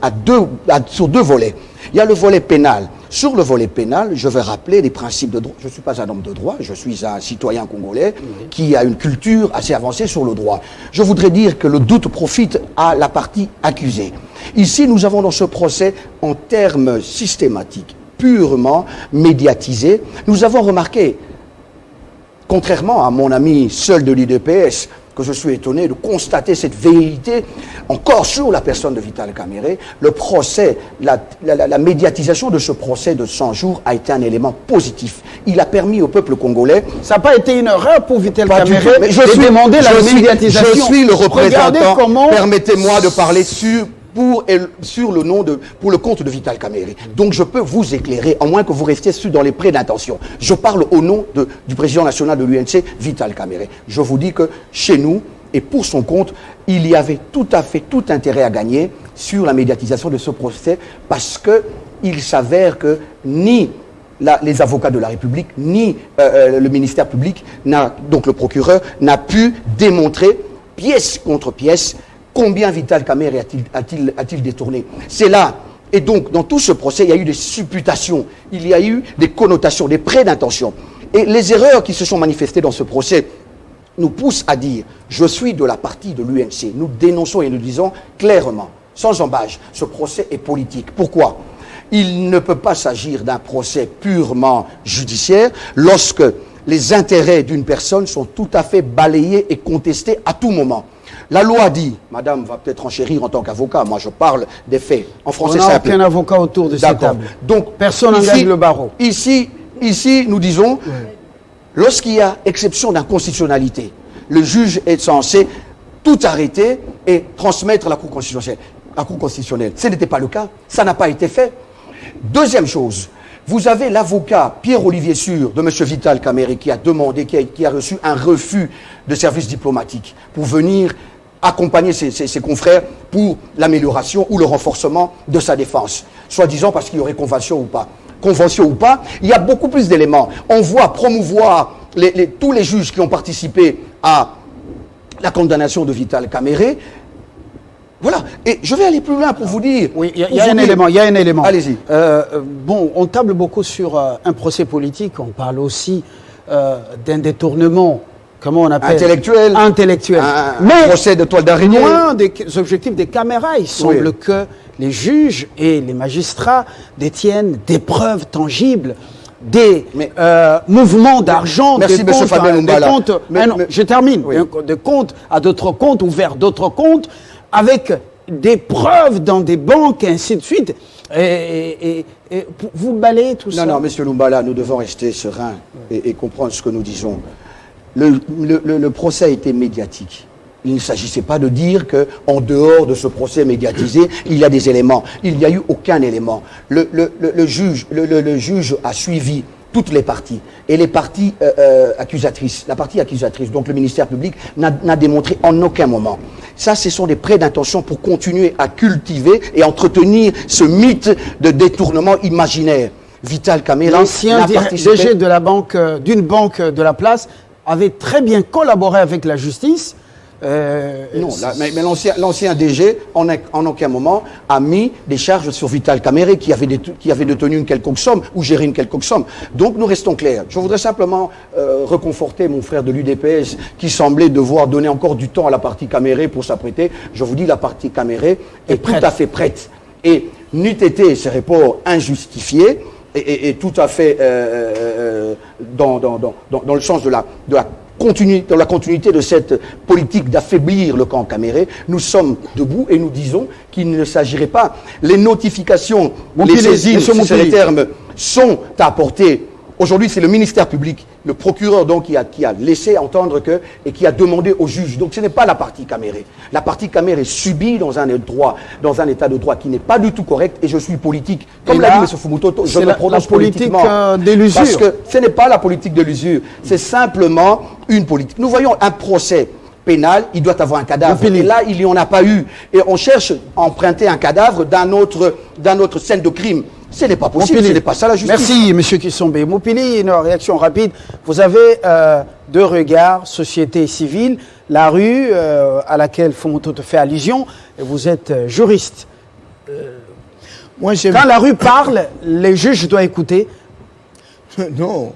sur deux volets. Il y a le volet pénal. Sur le volet pénal, je vais rappeler les principes de droit. Je ne suis pas un homme de droit, je suis un citoyen congolais qui a une culture assez avancée sur le droit. Je voudrais dire que le doute profite à la partie accusée. Ici, nous avons dans ce procès, en termes systématiques, purement médiatisés, nous avons remarqué, contrairement à mon ami seul de l'UDPS, que je suis étonné de constater cette vérité encore sur la personne de Vital Kamerhe, le procès, la médiatisation de ce procès de 100 jours a été un élément positif. Il a permis au peuple congolais... Ça n'a pas été une erreur pour Vital Kamerhe de demander la médiatisation. Je suis le représentant, permettez-moi de parler pour le compte de Vital Kamerhe. Donc je peux vous éclairer, à moins que vous restiez dans les prêts d'intention. Je parle au nom du président national de l'UNC, Vital Kamerhe. Je vous dis que chez nous, et pour son compte, il y avait tout intérêt à gagner sur la médiatisation de ce procès, parce qu'il s'avère que ni les avocats de la République, ni le ministère public, donc le procureur, n'a pu démontrer, pièce contre pièce, combien Vital Kamerhe a-t-il détourné. C'est là. Et donc, dans tout ce procès, il y a eu des supputations, il y a eu des connotations, des prêts d'intention. Et les erreurs qui se sont manifestées dans ce procès nous poussent à dire « Je suis de la partie de l'UNC ». Nous dénonçons et nous disons clairement, sans embâche, ce procès est politique. Pourquoi ? Il ne peut pas s'agir d'un procès purement judiciaire lorsque les intérêts d'une personne sont tout à fait balayés et contestés à tout moment. La loi dit, madame va peut-être enchérir en tant qu'avocat, moi je parle des faits, en français simple. On n'a aucun avocat autour de cette table. Donc, personne n'engage le barreau. Ici, nous disons, lorsqu'il y a exception d'inconstitutionnalité, le juge est censé tout arrêter et transmettre à la Cour constitutionnelle. Ce n'était pas le cas, ça n'a pas été fait. Deuxième chose, vous avez l'avocat Pierre-Olivier Sûr de M. Vital Kamerhe qui a demandé, qui a reçu un refus de service diplomatique pour venir accompagner ses confrères pour l'amélioration ou le renforcement de sa défense. Soi-disant parce qu'il y aurait convention ou pas. Convention ou pas, il y a beaucoup plus d'éléments. On voit promouvoir tous les juges qui ont participé à la condamnation de Vital Kamerhe. Voilà. Et je vais aller plus loin pour vous dire. Oui, il y a un élément. Allez-y. Bon, on table beaucoup sur un procès politique. On parle aussi d'un détournement. Comment on appelle ? Intellectuel. Mais procès de toile d'araignée. Loin des objectifs des caméras, il semble que les juges et les magistrats détiennent des preuves tangibles, des mouvements d'argent, des comptes, je termine, des comptes à d'autres comptes ou vers d'autres comptes, avec des preuves dans des banques et ainsi de suite. Et vous balayez tout ça. Non, monsieur Lumbala, nous devons rester sereins et comprendre ce que nous disons. Le procès a été médiatique. Il ne s'agissait pas de dire qu'en dehors de ce procès médiatisé, il y a des éléments. Il n'y a eu aucun élément. Le juge a suivi toutes les parties. Et les parties accusatrices, la partie accusatrice, donc le ministère public, n'a démontré en aucun moment. Ça, ce sont des prêts d'intention pour continuer à cultiver et entretenir ce mythe de détournement imaginaire. Vital Kamerhe, l'ancien DG de la banque, d'une banque de la place, avait très bien collaboré avec la justice. Non, mais l'ancien DG, en aucun moment, a mis des charges sur Vital Kamerhe qui avait détenu une quelconque somme ou géré une quelconque somme. Donc nous restons clairs. Je voudrais simplement reconforter mon frère de l'UDPS qui semblait devoir donner encore du temps à la partie Kamerhe pour s'apprêter. Je vous dis, la partie Kamerhe est tout à fait prête. Et n'eût été ces reports injustifiés et tout à fait dans le sens de la continuité de cette politique d'affaiblir le camp Kamerhe, nous sommes debout et nous disons qu'il ne s'agirait pas. Les notifications, les saisines, c'est les termes, sont à apporter. Aujourd'hui, c'est le ministère public, le procureur donc qui a laissé entendre et qui a demandé au juge. Donc ce n'est pas la partie Kamerhe. La partie Kamerhe est subie dans un état de droit qui n'est pas du tout correct et je suis politique. Comme l'a dit M. Fumutoto, je me prononce politiquement. C'est la politique de l'usure. Parce que ce n'est pas la politique de l'usure, c'est simplement une politique. Nous voyons un procès pénal, il doit avoir un cadavre. Et là, il n'y en a pas eu. Et on cherche à emprunter un cadavre d'un autre scène de crime. Ce n'est pas possible, ce n'est pas ça la justice. Merci, M. Kissombe. Moupili, une réaction rapide. Vous avez deux regards, société civile, la rue à laquelle Fumutoto fait allusion, et vous êtes juriste. Quand la rue parle, les juges doivent écouter. Non.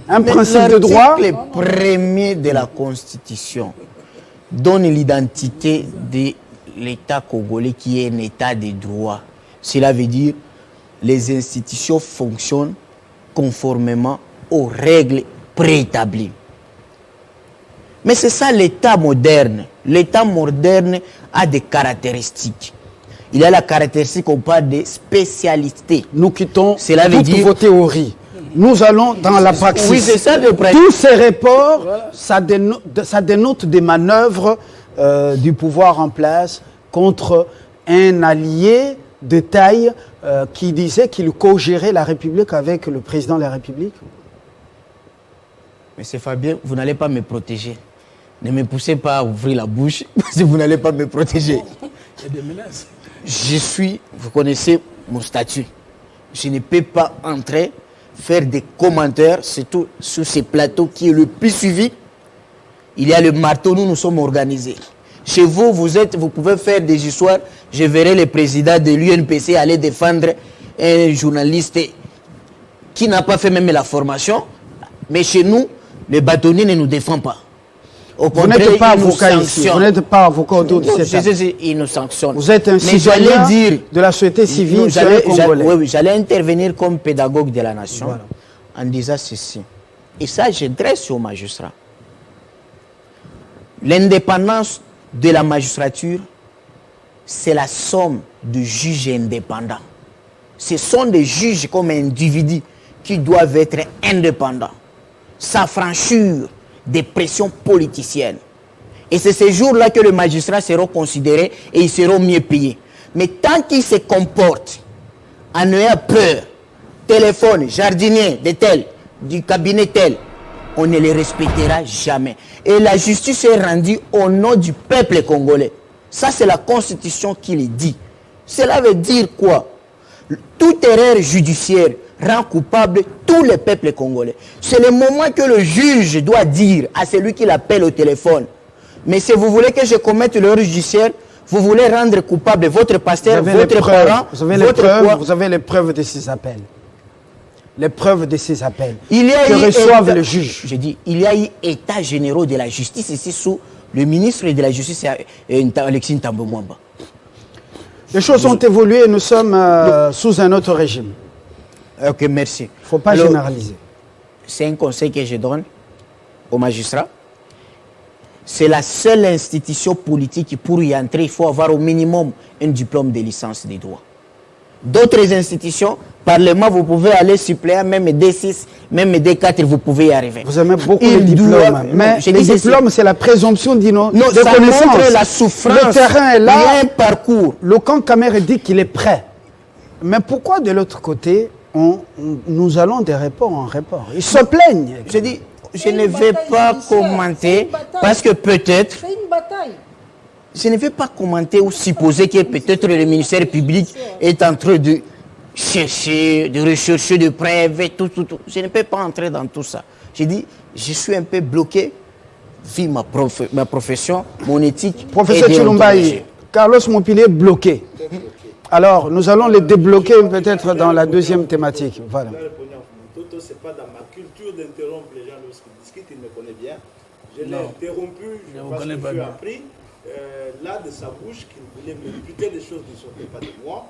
Un principe de droit. L'article premier de la Constitution donne l'identité de l'État congolais qui est un État de droit. Cela veut dire que les institutions fonctionnent conformément aux règles préétablies. Mais c'est ça l'État moderne. L'État moderne a des caractéristiques. Il a la caractéristique qu'on parle de spécialité. Nous quittons cela veut dire vos théories. Nous allons dans la praxis. Oui, c'est ça le praxis. Tous ces reports, ça dénote des manœuvres du pouvoir en place contre un allié de taille qui disait qu'il co-gérait la République avec le président de la République. Monsieur Fabien, vous n'allez pas me protéger. Ne me poussez pas à ouvrir la bouche parce que vous n'allez pas me protéger. Il y a des menaces. Vous connaissez mon statut. je ne peux pas entrer, faire des commentaires, surtout sur ces plateaux qui est le plus suivi. Il y a le marteau, nous sommes organisés. Chez vous, vous pouvez faire des histoires. Je verrai le président de l'UNPC aller défendre un journaliste qui n'a pas fait même la formation. Mais chez nous, le bâtonnier ne nous défend pas. Au Vous n'êtes pas avocat ici, vous n'êtes pas avocat autour de cette table. Il nous sanctionne. Vous êtes un citoyen de la société civile congolaise. Oui, j'allais intervenir comme pédagogue de la nation en disant ceci. Et ça, je dresse aux magistrats. L'indépendance de la magistrature, c'est la somme de juges indépendants. Ce sont des juges comme individus qui doivent être indépendants, s'affranchir des pressions politiciennes. Et c'est ces jours-là que les magistrats seront considérés et ils seront mieux payés. Mais tant qu'ils se comportent en ayant peur, téléphone, jardinier de tel, du cabinet tel, on ne les respectera jamais. Et la justice est rendue au nom du peuple congolais. Ça, c'est la Constitution qui le dit. Cela veut dire quoi? Toute erreur judiciaire rend coupable tout le peuple congolais. C'est le moment que le juge doit dire à celui qui l'appelle au téléphone: mais si vous voulez que je commette l'erreur judiciaire, vous voulez rendre coupable votre pasteur, votre parent, vous avez les preuves de ces appels. Les preuves de ces appels que reçoivent le juge. Je dis, il y a eu état généraux de la justice ici sous le ministre de la Justice, Alexis Ntambo Mwamba. Les choses ont évolué, nous sommes sous un autre régime. Ok, merci. Il ne faut pas généraliser. C'est un conseil que je donne aux magistrats. C'est la seule institution politique qui, pour y entrer, il faut avoir au minimum un diplôme de licence des droits. D'autres institutions, Parlement, vous pouvez aller suppléant, même D6, même D4, vous pouvez y arriver. Vous aimez beaucoup les diplômes. Mais les diplômes, c'est la présomption de ça connaissance. Montre la souffrance. Le terrain est là. Il y a un parcours. Le camp Kamer dit qu'il est prêt. Mais pourquoi de l'autre côté, nous allons de report en report? Ils se plaignent. Je dis, je ne vais pas commenter parce que peut-être... C'est une bataille. Je ne vais pas commenter ou supposer que peut-être le ministère public est en train de chercher, de rechercher des preuves et tout. Je ne peux pas entrer dans tout ça. Je dis, je suis un peu bloqué, vu ma profession, mon éthique. Professeur Chilumbaï, Carlos Mopile est bloqué. Alors, nous allons le débloquer peut-être dans la deuxième thématique. Voilà. Ce n'est pas dans ma culture d'interrompre les gens lorsqu'ils discutent, ils me connaissent bien. Je l'ai interrompu parce que j'ai appris là de sa bouche qu'il voulait me imputer des choses qui ne sortaient pas de moi.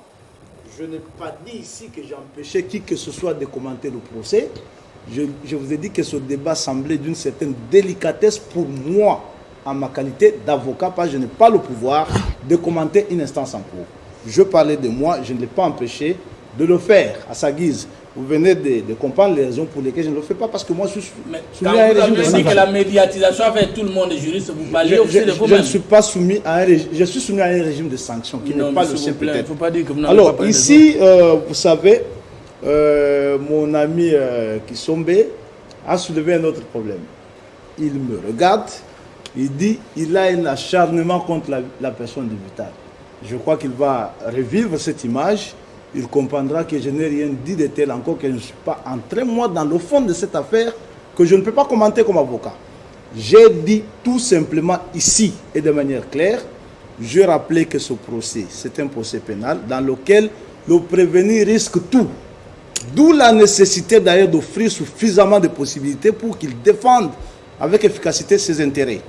Je n'ai pas dit ici que j'ai empêché qui que ce soit de commenter le procès. Je vous ai dit que ce débat semblait d'une certaine délicatesse pour moi, en ma qualité d'avocat, parce que je n'ai pas le pouvoir de commenter une instance en cours. Je parlais de moi, je ne l'ai pas empêché de le faire à sa guise. Vous venez de comprendre les raisons pour lesquelles je ne le fais pas, parce que moi je suis soumis à un régime de sanction. Que la médiatisation avec tout le monde est juriste, vous parlez aussi de vous-même. Je ne suis pas soumis à un régime, je suis soumis à un régime de sanction qui n'est pas le sien peut-être. Faut pas dire que vous alors pas ici, vous savez, mon ami Kisombe a soulevé un autre problème. Il me regarde, il dit il a un acharnement contre la personne de Vital. Je crois qu'il va revivre cette image. Il comprendra que je n'ai rien dit de tel, encore que je ne suis pas entré, moi, dans le fond de cette affaire, que je ne peux pas commenter comme avocat. J'ai dit tout simplement ici, et de manière claire, je rappelais que ce procès, c'est un procès pénal dans lequel le prévenu risque tout. D'où la nécessité d'ailleurs d'offrir suffisamment de possibilités pour qu'il défende avec efficacité ses intérêts.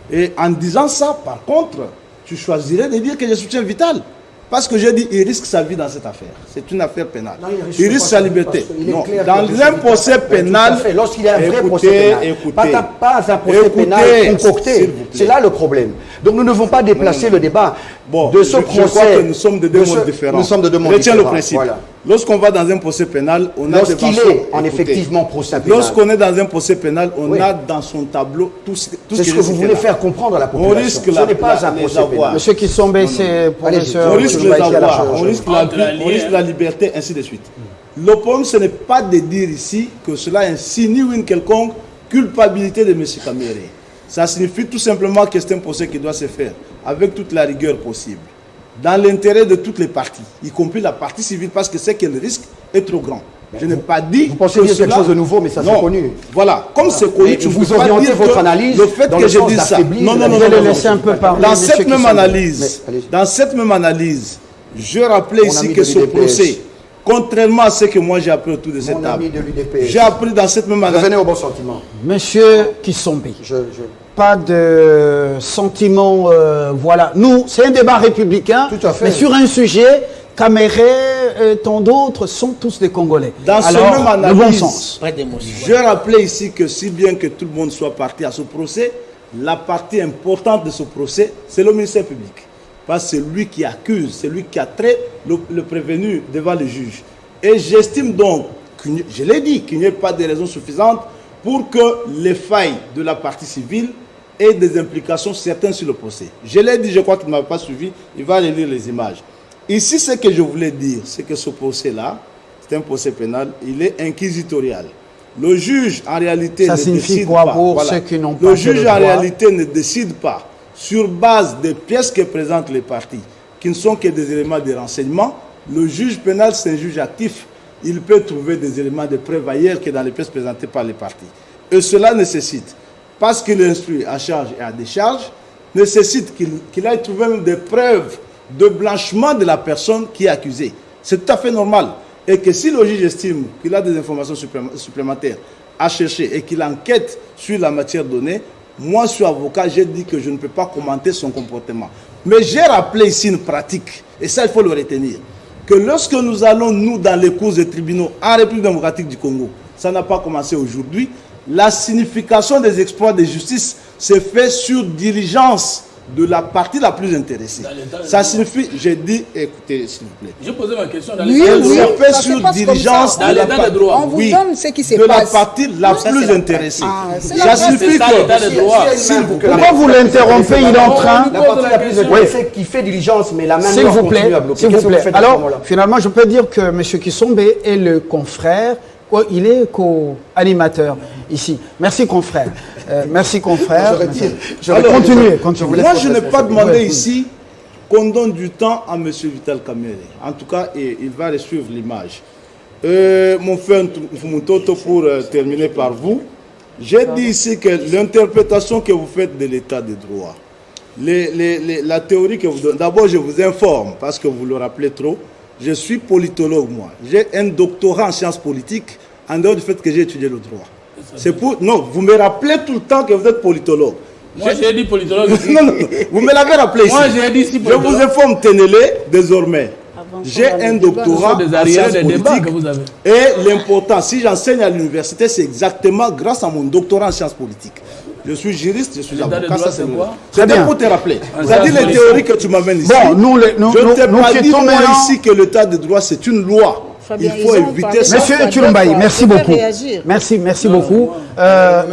Et en disant ça, par contre, tu choisirais de dire que je soutiens Vital. Parce que j'ai dit, il risque sa vie dans cette affaire. C'est une affaire pénale. Non, il risque sa liberté. Non, dans un procès pénal, lorsqu'il y a un vrai procès pénal, pas un procès pénal concocté. C'est là le problème. Donc nous ne devons pas déplacer le débat de ce procès. Je crois que nous sommes de deux mondes différents. Nous sommes de deux mondes différents. Retiens le principe. Voilà. Lorsqu'on va dans un procès pénal, on a lorsqu'il est en effectivement procès pénal. Lorsqu'on est dans un procès pénal, on a dans son tableau tout ce c'est ce que vous voulez faire comprendre à la population. On risque ce n'est pas un procès pénal. Monsieur Kisombe, c'est professeur. On risque les avoirs, on risque la liberté, ainsi de suite. Le problème, ce n'est pas de dire ici que cela insinue une quelconque culpabilité de M. Kamere. Ça signifie tout simplement que c'est un procès qui doit se faire avec toute la rigueur possible, dans l'intérêt de toutes les parties, y compris la partie civile, parce que c'est qu'elle risque est trop grand. Je n'ai pas dit. Vous pensez dire quelque chose de nouveau, mais ça c'est connu. Voilà, comme c'est connu, Mais tu vous peux pas orientez dire votre que analyse le fait dans que le je sens dise ça. d'affaiblir Non, la non, non, Je vais non, le non. laisser un peu parler. Dans monsieur cette même Kissembe. analyse, Mais, allez-y. dans cette même analyse, je rappelais Mon ici ami que de ce l'UDPS. procès, contrairement à ce que moi j'ai appris autour de cette Mon table, ami de l'UDPS. j'ai appris dans cette même analyse. Revenez au bon sentiment. Monsieur Kissembe, Je... pas de sentiment, voilà. Nous, c'est un débat républicain, Tout à fait. mais sur un sujet, Caméré, tant d'autres sont tous des Congolais. Dans ce Alors, même le analyse, bon sens. je rappelais ici que si bien que tout le monde soit parti à ce procès, la partie importante de ce procès, c'est le ministère public. Parce que c'est lui qui accuse, c'est lui qui a trait le prévenu devant le juge. Et j'estime donc, je l'ai dit, qu'il n'y ait pas de raisons suffisantes pour que les failles de la partie civile aient des implications certaines sur le procès. Je l'ai dit, je crois qu'il ne m'a pas suivi, il va aller lire les images. Ici, ce que je voulais dire, c'est que ce procès-là, c'est un procès pénal, il est inquisitorial. Le juge, en réalité, Ça ne signifie décide quoi pas. pour ceux qui n'ont pas Le fait juge, le en droit? réalité, ne décide pas sur base des pièces que présentent les parties, qui ne sont que des éléments de renseignement. Le juge pénal, c'est un juge actif. Il peut trouver des éléments de preuve ailleurs que dans les pièces présentées par les parties. Et cela nécessite, parce qu'il instruit à charge et à décharge, nécessite qu'il aille trouver même des preuves de blanchiment de la personne qui est accusée. C'est tout à fait normal. Et que si le juge estime qu'il a des informations supplémentaires à chercher et qu'il enquête sur la matière donnée, moi, je suis avocat, j'ai dit que je ne peux pas commenter son comportement. Mais j'ai rappelé ici une pratique, et ça, il faut le retenir, que lorsque nous allons, nous, dans les cours des tribunaux en République démocratique du Congo, ça n'a pas commencé aujourd'hui, la signification des exploits de justice se fait sur diligence de la partie la plus intéressée. Ça signifie, j'ai dit, écoutez, s'il vous plaît. Je posais ma question dans Oui, l'état Elle de oui, se droit. fait ça se sur passe comme diligence ça. de la Dans l'état de partie. droit. On vous Oui, donne ce qui se de la passe. partie la Ça, plus c'est la intéressée. Ah, c'est Ça la signifie C'est ça l'état de que... droit. S'il vous plaît. Pourquoi vous l'interrompez? Il est en train... La partie la plus intéressée qui fait diligence, mais la même S'il loi vous plaît, continue à bloquer. s'il vous Qu'est-ce que plaît. faites à ce Alors, moment-là? finalement, je peux dire que M. Kissembe est le confrère, il est co-animateur ici. Merci, confrère. Merci, confrère. Alors, Continuez. Moi, je n'ai pas demandé ici qu'on donne du temps à M. Vital Kamerhe. En tout cas, il va suivre l'image. Mon frère Moutoto, pour terminer par vous, j'ai dit ici que l'interprétation que vous faites de l'état de droit, la théorie que vous donnez, d'abord je vous informe, parce que vous le rappelez trop, je suis politologue moi. J'ai un doctorat en sciences politiques, en dehors du fait que j'ai étudié le droit. C'est pour... Non, vous me rappelez tout le temps que vous êtes politologue. Moi, j'ai dit politologue. Non, non, vous me l'avez rappelé ici. Moi, j'ai dit si Je politologue. vous informe, tenez-le désormais. J'ai un doctorat Ce sont des en arriérés sciences des débats politiques. que vous avez. Et l'important, si j'enseigne à l'université, c'est exactement grâce à mon doctorat en sciences politiques. Je suis juriste, je suis L'état de avocat. droit, Ça, c'est le- quoi? C'était bien. pour te rappeler. En C'est-à-dire sciences les politiques. théories que tu m'amènes ici. Bon, nous je ne t'ai nous pas dit quittons moi maintenant. ici que l'état de droit, c'est une loi. Fabien, Il faut ils ont éviter parlé. ça. Monsieur Ça Tulumbaï, doit merci faire beaucoup. réagir. Merci beaucoup.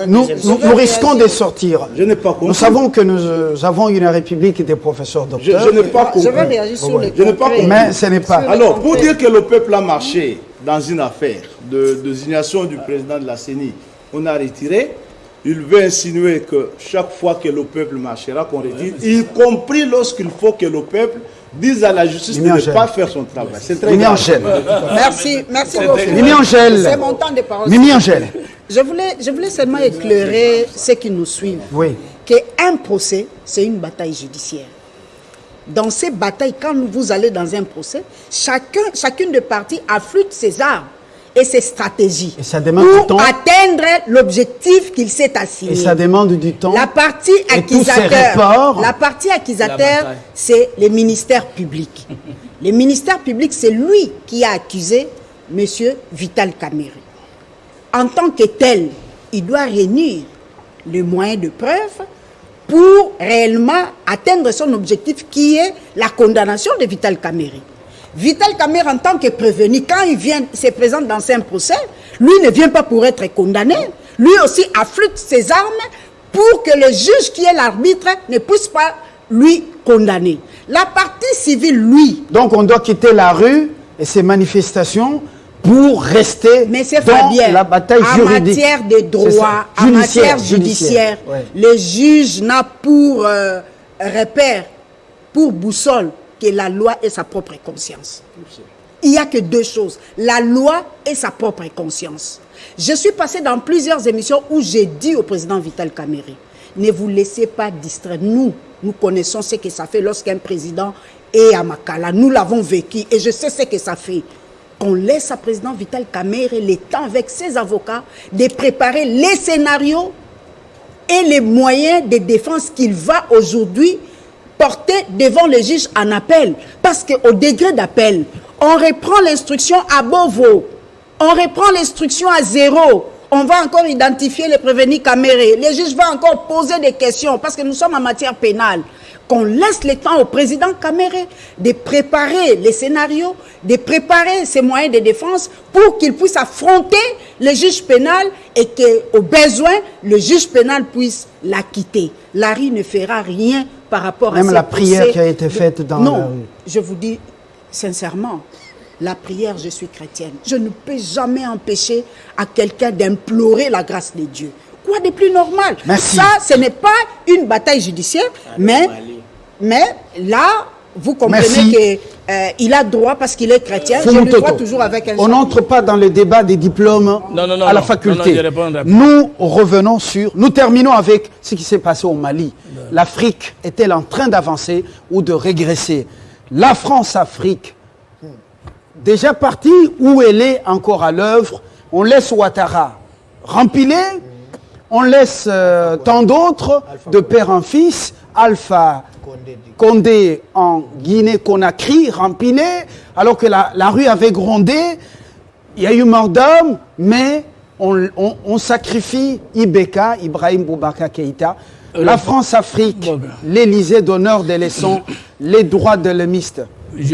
Nous risquons de sortir. Je n'ai pas compris. Nous savons que nous avons une république des professeurs docteurs. Je n'ai pas Je vais compris. réagir sur les Je n'ai pas concrets. compris. Mais ce n'est pas. Sur- Alors, pour dire que le peuple a marché dans une affaire de désignation du président de la CENI, on a retiré. Il veut insinuer que chaque fois que le peuple marchera, qu'on retire, y compris lorsqu'il faut que le peuple dise à la justice de Mimi ne Angèle. pas faire son travail. C'est très Mimi grave. Angèle. Merci beaucoup. Mimi Angèle. C'est mon temps de parole. Mimi Angèle. Je voulais seulement éclairer ceux qui nous suivent. Oui. Qu'un procès, c'est une bataille judiciaire. Dans ces batailles, quand vous allez dans un procès, chacune des parties afflûte ses armes et ses stratégies Et ça demande pour du temps. atteindre l'objectif qu'il s'est assigné. Et ça demande du temps. La partie Et tous ces accusateur, rapports. la partie La accusateur, bataille. c'est les ministères publics. Les ministères publics, c'est lui qui a accusé M. Vital Kamerhe. En tant que tel, il doit réunir les moyens de preuve pour réellement atteindre son objectif qui est la condamnation de Vital Kamerhe. Vital Kamerhe, en tant que prévenu, quand il se présente dans un procès, lui ne vient pas pour être condamné. Lui aussi afflûte ses armes pour que le juge qui est l'arbitre ne puisse pas lui condamner. La partie civile, lui, Donc on doit quitter la rue et ces manifestations pour rester mais c'est dans Fabien, la bataille en juridique. matière de C'est droit, ça. en matière judiciaire, Ouais. le juge n'a pour repère, pour boussole, que la loi et sa propre conscience. Il n'y a que deux choses, la loi et sa propre conscience. Je suis passé dans plusieurs émissions où j'ai dit au président Vital Kamerhe, ne vous laissez pas distraire. Nous connaissons ce que ça fait lorsqu'un président est à Makala. Nous l'avons vécu et je sais ce que ça fait. Qu'on laisse à président Vital Kamerhe le temps avec ses avocats de préparer les scénarios et les moyens de défense qu'il va aujourd'hui porter devant le juge en appel. Parce qu'au degré d'appel, on reprend l'instruction à Bovo, on reprend l'instruction à zéro. On va encore identifier les prévenus Kamerhe. Le juge va encore poser des questions parce que nous sommes en matière pénale. Qu'on laisse le temps au président Kamerhe de préparer les scénarios, de préparer ses moyens de défense pour qu'il puisse affronter le juge pénal et qu'au besoin, le juge pénal puisse l'acquitter. Larry ne fera rien par rapport à même la prière qui a été faite dans la rue. Non, je vous dis sincèrement, la prière, je suis chrétienne. Je ne peux jamais empêcher à quelqu'un d'implorer la grâce de Dieu. Quoi de plus normal? Merci. Ça, ce n'est pas une bataille judiciaire, mais là, vous comprenez qu'il a droit parce qu'il est chrétien. Je le vois toujours avec un... On n'entre pas dans le débat des diplômes à la faculté. Nous revenons sur... Nous terminons avec ce qui s'est passé au Mali. L'Afrique est-elle en train d'avancer ou de régresser? La France-Afrique, déjà partie où elle est encore à l'œuvre, on laisse Ouattara rempiler, on laisse tant d'autres, de père en fils, Alpha Condé en Guinée-Conakry, rempiler, alors que la rue avait grondé, il y a eu mort d'homme, mais on sacrifie Ibeka, Ibrahim Boubacar Keïta, la France-Afrique, l'Élysée d'honneur des leçons, les droits de l'hémiste.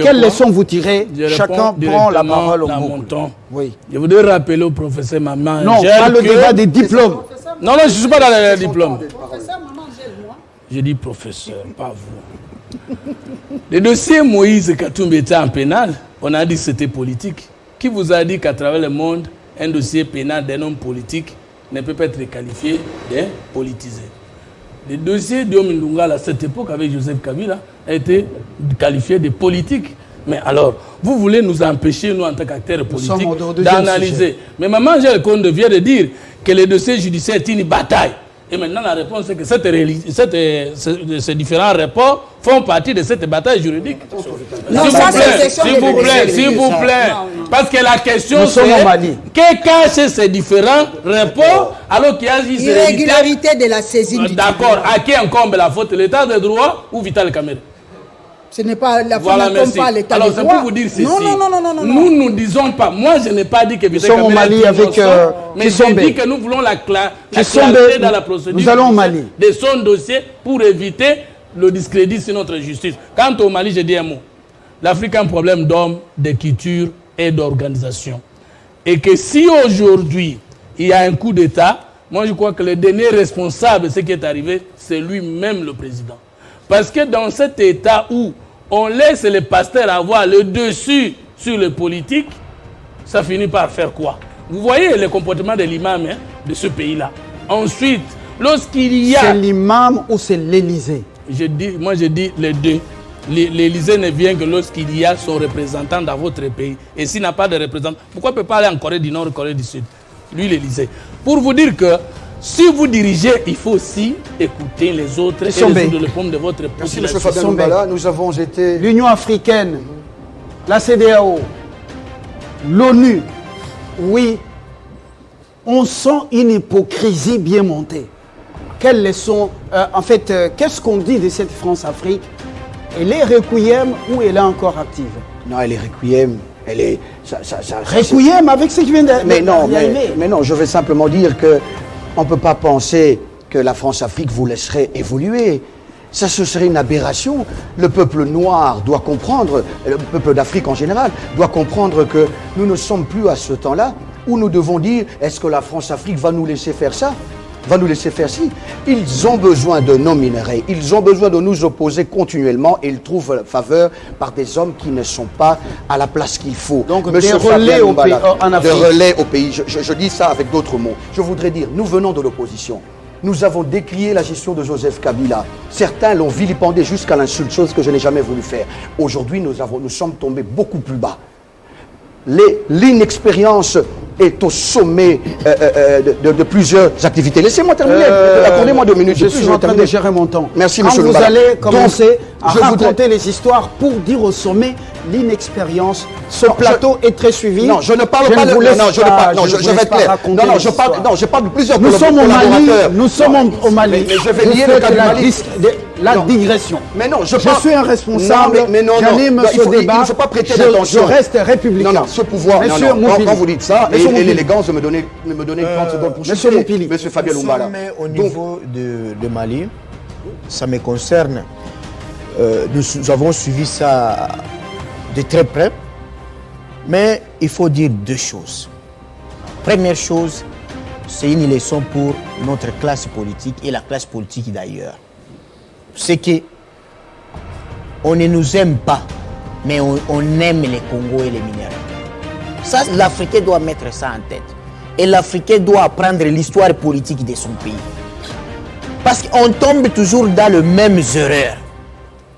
Quelles leçons vous tirez? Chacun prend la parole au mot. Oui. Je voudrais rappeler au professeur Maman. Non, pas le débat des diplômes. Non, je ne suis pas dans les diplômes. Je dis professeur, pas vous. Le dossier Moïse Katumbi était en pénal. On a dit que c'était politique. Qui vous a dit qu'à travers le monde, un dossier pénal d'un homme politique ne peut pas être qualifié de politisé? Le dossier d'Omindunga à cette époque avec Joseph Kabila a été qualifié de politique. Mais alors, vous voulez nous empêcher, nous en tant qu'acteurs politiques, d'analyser. Mais Maman Angèle Condé vient de dire que le dossier judiciaire est une bataille. Et maintenant, la réponse est que ces différents rapports font partie de cette bataille juridique. S'il vous plaît. Parce que la question c'est que cachent ces différents rapports alors qu'il y a irrégularité de la saisine du tribunal. D'accord. À qui incombe la faute? L'État de droit ou Vital Kamerhe? Ce n'est pas la faute, n'incombe pas l'État de droit. Alors c'est pour vous dire ceci. Non. Nous ne disons pas. Moi je n'ai pas dit que Vital Kamerhe. Nous sommes au Mali avec. Mais j'ai dit que nous voulons la clarté dans la procédure. Nous allons au Mali. De son dossier pour éviter le discrédit sur notre justice. Quant au Mali, je dis un mot. L'Afrique a un problème d'hommes, de culture et d'organisation. Et que si aujourd'hui il y a un coup d'État, moi je crois que le dernier responsable de ce qui est arrivé, c'est lui-même le président. Parce que dans cet État où on laisse les pasteurs avoir le dessus sur les politiques, ça finit par faire quoi? Vous voyez le comportement de l'imam de ce pays-là. Ensuite, lorsqu'il y a... C'est l'imam ou c'est l'Élysée? Moi je dis les deux. L'Élysée ne vient que lorsqu'il y a son représentant dans votre pays. Et s'il n'a pas de représentant, pourquoi il ne peut pas aller en Corée du Nord ou Corée du Sud? Lui, l'Élysée. Pour vous dire que si vous dirigez, il faut aussi écouter les autres et résoudre le problème de votre population. Merci, M. Fabien Mbala. Nous avons été... L'Union africaine, la CEDEAO, l'ONU, oui, on sent une hypocrisie bien montée. Quelles leçons, qu'est-ce qu'on dit de cette France-Afrique? Elle est requiem ou elle est encore active? Non, elle est requiem. Elle est... requiem avec ce qui vient d'arriver. Mais non, je vais simplement dire que on ne peut pas penser que la France-Afrique vous laisserait évoluer. Ça, ce serait une aberration. Le peuple noir doit comprendre, le peuple d'Afrique en général, doit comprendre que nous ne sommes plus à ce temps-là où nous devons dire, est-ce que la France-Afrique va nous laisser faire ça? Va nous laisser faire ci. Ils ont besoin de nos minerais, ils ont besoin de nous opposer continuellement et ils trouvent faveur par des hommes qui ne sont pas à la place qu'il faut. Donc des relais au pays, en Afrique. Des relais au pays, je dis ça avec d'autres mots. Je voudrais dire, nous venons de l'opposition. Nous avons décrié la gestion de Joseph Kabila. Certains l'ont vilipendé jusqu'à l'insulte, chose que je n'ai jamais voulu faire. Aujourd'hui, nous sommes tombés beaucoup plus bas. l'inexpérience est au sommet de plusieurs activités. Laissez-moi terminer. Accordez-moi 2 minutes. Je suis en train de gérer mon temps. Merci, Quand monsieur vous Lumbala. allez commencer à je raconter voudrais- les histoires pour dire au sommet l'inexpérience, ce plateau est très suivi. Non, je ne parle Je pas ne de... vous laisse Non, je ne pas- parle... Non, je je vous vais laisse être pas clair. raconter Non, les je parle... histoires. Non, je parle de plusieurs Nous sommes au Mali, collaborateurs. nous sommes au Mali. Mais je vais Vous lier le faites cas du la Mali. la Non. digression. Mais non, Je suis un responsable. J'anime Non, ce débat. il ne faut pas prêter Je d'attention. reste républicain. Non, ce pouvoir... Monsieur non, Moupili. quand vous dites ça, et Monsieur Moupili. l'élégance de me donner 30 secondes pour Monsieur chuter, Moupili. Monsieur Fabien Lumbala. Mais au Donc, niveau de Mali, ça me concerne. Nous avons suivi ça de très près. Mais il faut dire 2 choses. Première chose, c'est une leçon pour notre classe politique et la classe politique d'ailleurs. C'est que on ne nous aime pas, mais on aime les Congos et les minéraux. Ça, l'Africain doit mettre ça en tête. Et l'Africain doit apprendre l'histoire politique de son pays. Parce qu'on tombe toujours dans les mêmes erreurs.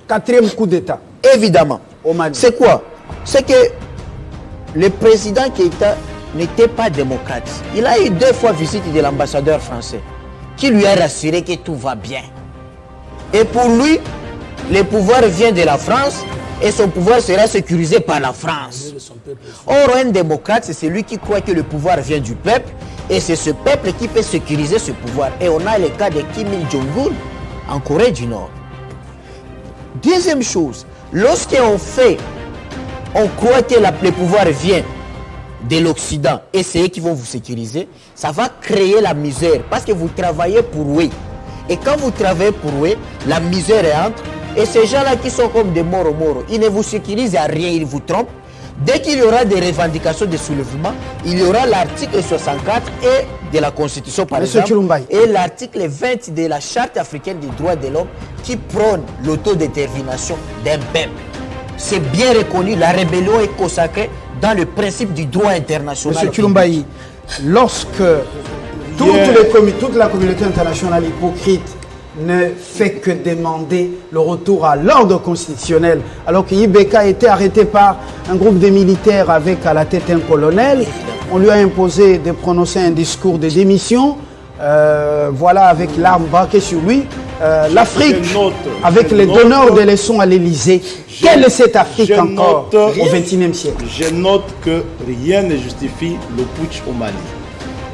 4e coup d'État. Évidemment. Au Mali. C'est quoi? C'est que le président Keïta n'était pas démocrate. Il a eu 2 fois visite de l'ambassadeur français qui lui a rassuré que tout va bien. Et pour lui, le pouvoir vient de la France et son pouvoir sera sécurisé par la France. Or, un démocrate, c'est celui qui croit que le pouvoir vient du peuple et c'est ce peuple qui peut sécuriser ce pouvoir. Et on a le cas de Kim Il-jong-un en Corée du Nord. Deuxième chose, lorsqu'on croit que le pouvoir vient de l'Occident et c'est eux qui vont vous sécuriser, ça va créer la misère parce que vous travaillez pour eux. Et quand vous travaillez pour eux, la misère entre. Et ces gens-là qui sont comme des moros, ils ne vous sécurisent à rien, ils vous trompent. Dès qu'il y aura des revendications de soulèvement, il y aura l'article 64 et de la Constitution par Monsieur exemple, Chilumbaï. et l'article 20 de la Charte africaine des droits de l'homme qui prône l'autodétermination d'un peuple. C'est bien reconnu, la rébellion est consacrée dans le principe du droit international. Monsieur Chilumbaï, lorsque toute la communauté internationale hypocrite ne fait que demander le retour à l'ordre constitutionnel, alors que Ibeka a été arrêté par un groupe de militaires avec à la tête un colonel, on lui a imposé de prononcer un discours de démission, voilà, avec l'arme braquée sur lui. L'Afrique, avec les donneurs de leçons à l'Élysée, quelle est cette Afrique encore au XXIe siècle? Je note que rien ne justifie le putsch au Mali.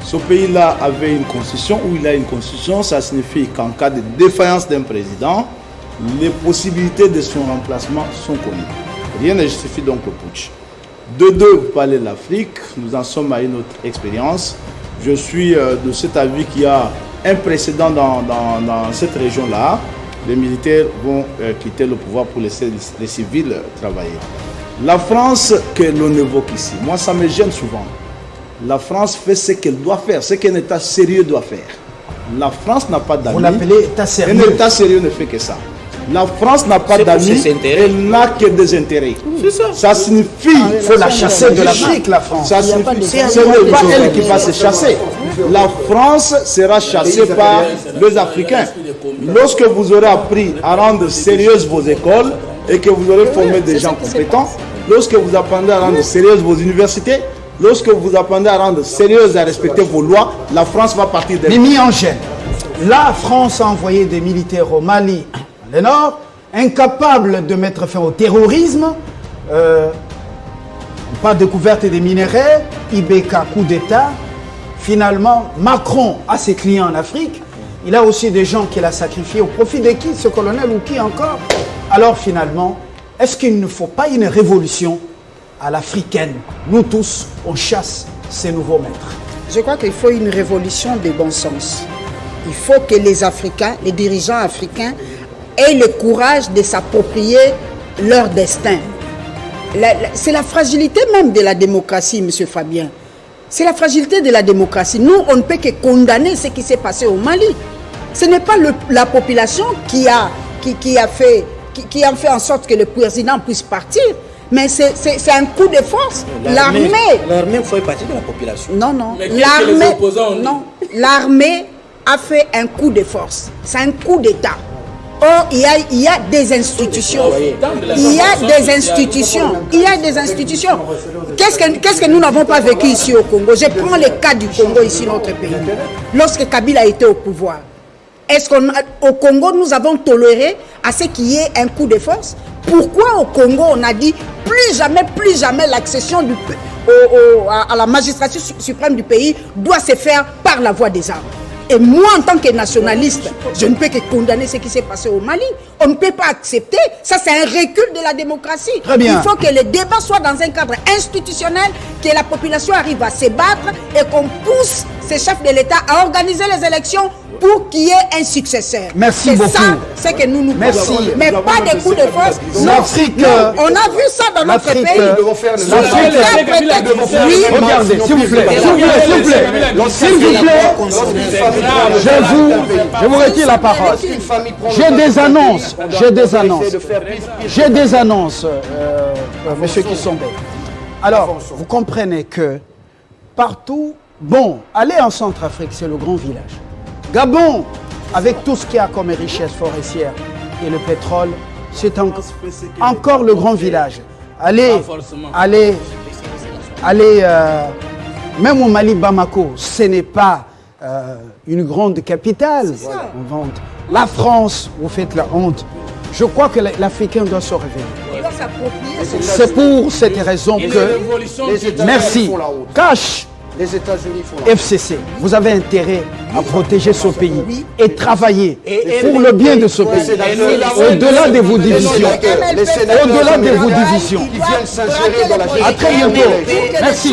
Ce pays-là avait une constitution, où il a une constitution, ça signifie qu'en cas de défaillance d'un président, les possibilités de son remplacement sont connues. Rien ne justifie donc le putsch. De 2, vous parlez de l'Afrique, nous en sommes à une autre expérience. Je suis de cet avis qu'il y a un précédent dans cette région-là. Les militaires vont quitter le pouvoir pour laisser les civils travailler. La France que l'on évoque ici, moi ça me gêne souvent. La France fait ce qu'elle doit faire, ce qu'un État sérieux doit faire. La France n'a pas d'amis. Vous l'appelez État sérieux? Un État sérieux ne fait que ça. La France n'a pas d'amis, elle n'a que des intérêts. Ça signifie... Il faut la chasser de l'Afrique, la France. Ça signifie, ce n'est pas elle qui va se chasser. La France sera chassée par les Africains. Lorsque vous aurez appris à rendre sérieuses vos écoles et que vous aurez formé des gens compétents, lorsque vous apprendrez à rendre sérieuses vos universités, lorsque vous apprenez à rendre sérieuses et à respecter vos lois, la France va partir de... Mimi Angèle, la France a envoyé des militaires au Mali, dans le Nord, incapables de mettre fin au terrorisme, pas découverte des minéraux, Ibeka, coup d'État. Finalement, Macron a ses clients en Afrique. Il a aussi des gens qu'il a sacrifiés au profit de qui, ce colonel ou qui encore. Alors finalement, est-ce qu'il ne faut pas une révolution à l'africaine? Nous tous, on chasse ces nouveaux maîtres. Je crois qu'il faut une révolution de bon sens. Il faut que les Africains, les dirigeants africains, aient le courage de s'approprier leur destin. C'est la fragilité même de la démocratie, M. Fabien. C'est la fragilité de la démocratie. Nous, on ne peut que condamner ce qui s'est passé au Mali. Ce n'est pas la population qui a fait en sorte que le président puisse partir. Mais c'est un coup de force. L'armée fait partie de la population. Non, non. Mais qu'est-ce que les opposants ont dit? Non. L'armée a fait un coup de force. C'est un coup d'État. Or, il y a des institutions. Il y a des institutions. Il y a des institutions. Qu'est-ce que nous n'avons pas vécu ici au Congo? Je prends le cas du Congo ici, notre pays. Lorsque Kabila était au pouvoir, est-ce qu'au Congo, nous avons toléré à ce qu'il y ait un coup de force? Pourquoi au Congo, on a dit plus jamais l'accession à la magistrature suprême du pays doit se faire par la voie des armes? Et moi, en tant que nationaliste, je ne peux que condamner ce qui s'est passé au Mali. On ne peut pas accepter. Ça, c'est un recul de la démocratie. Très bien. Il faut que le débat soit dans un cadre institutionnel, que la population arrive à se battre et qu'on pousse ces chefs de l'État à organiser les élections pour qu'il y ait un successeur. Merci beaucoup. C'est ça, c'est que nous Merci. proposons. Mais pas des coups de force. L'Afrique, on a vu ça dans notre pays. Nous devons faire Oui. Regardez, s'il vous plaît, je vous retire la parole. J'ai des annonces, monsieur Kissombe. Alors, vous comprenez que partout, bon, aller en Centrafrique, c'est le grand village. Gabon, avec tout ce qu'il y a comme richesse forestière et le pétrole, c'est encore le grand village. Allez, même au Mali, Bamako, ce n'est pas une grande capitale. La France, vous faites la honte. Je crois que l'Africain doit se réveiller. C'est pour cette raison que... Merci. Cash. Les États-Unis font la FCC, vous avez intérêt à protéger ce pays et travailler pour le bien de ce pays. Au-delà de vos divisions. Au-delà de vos divisions. Ils viennent s'ingérer dans la gestion. À très bientôt. Merci.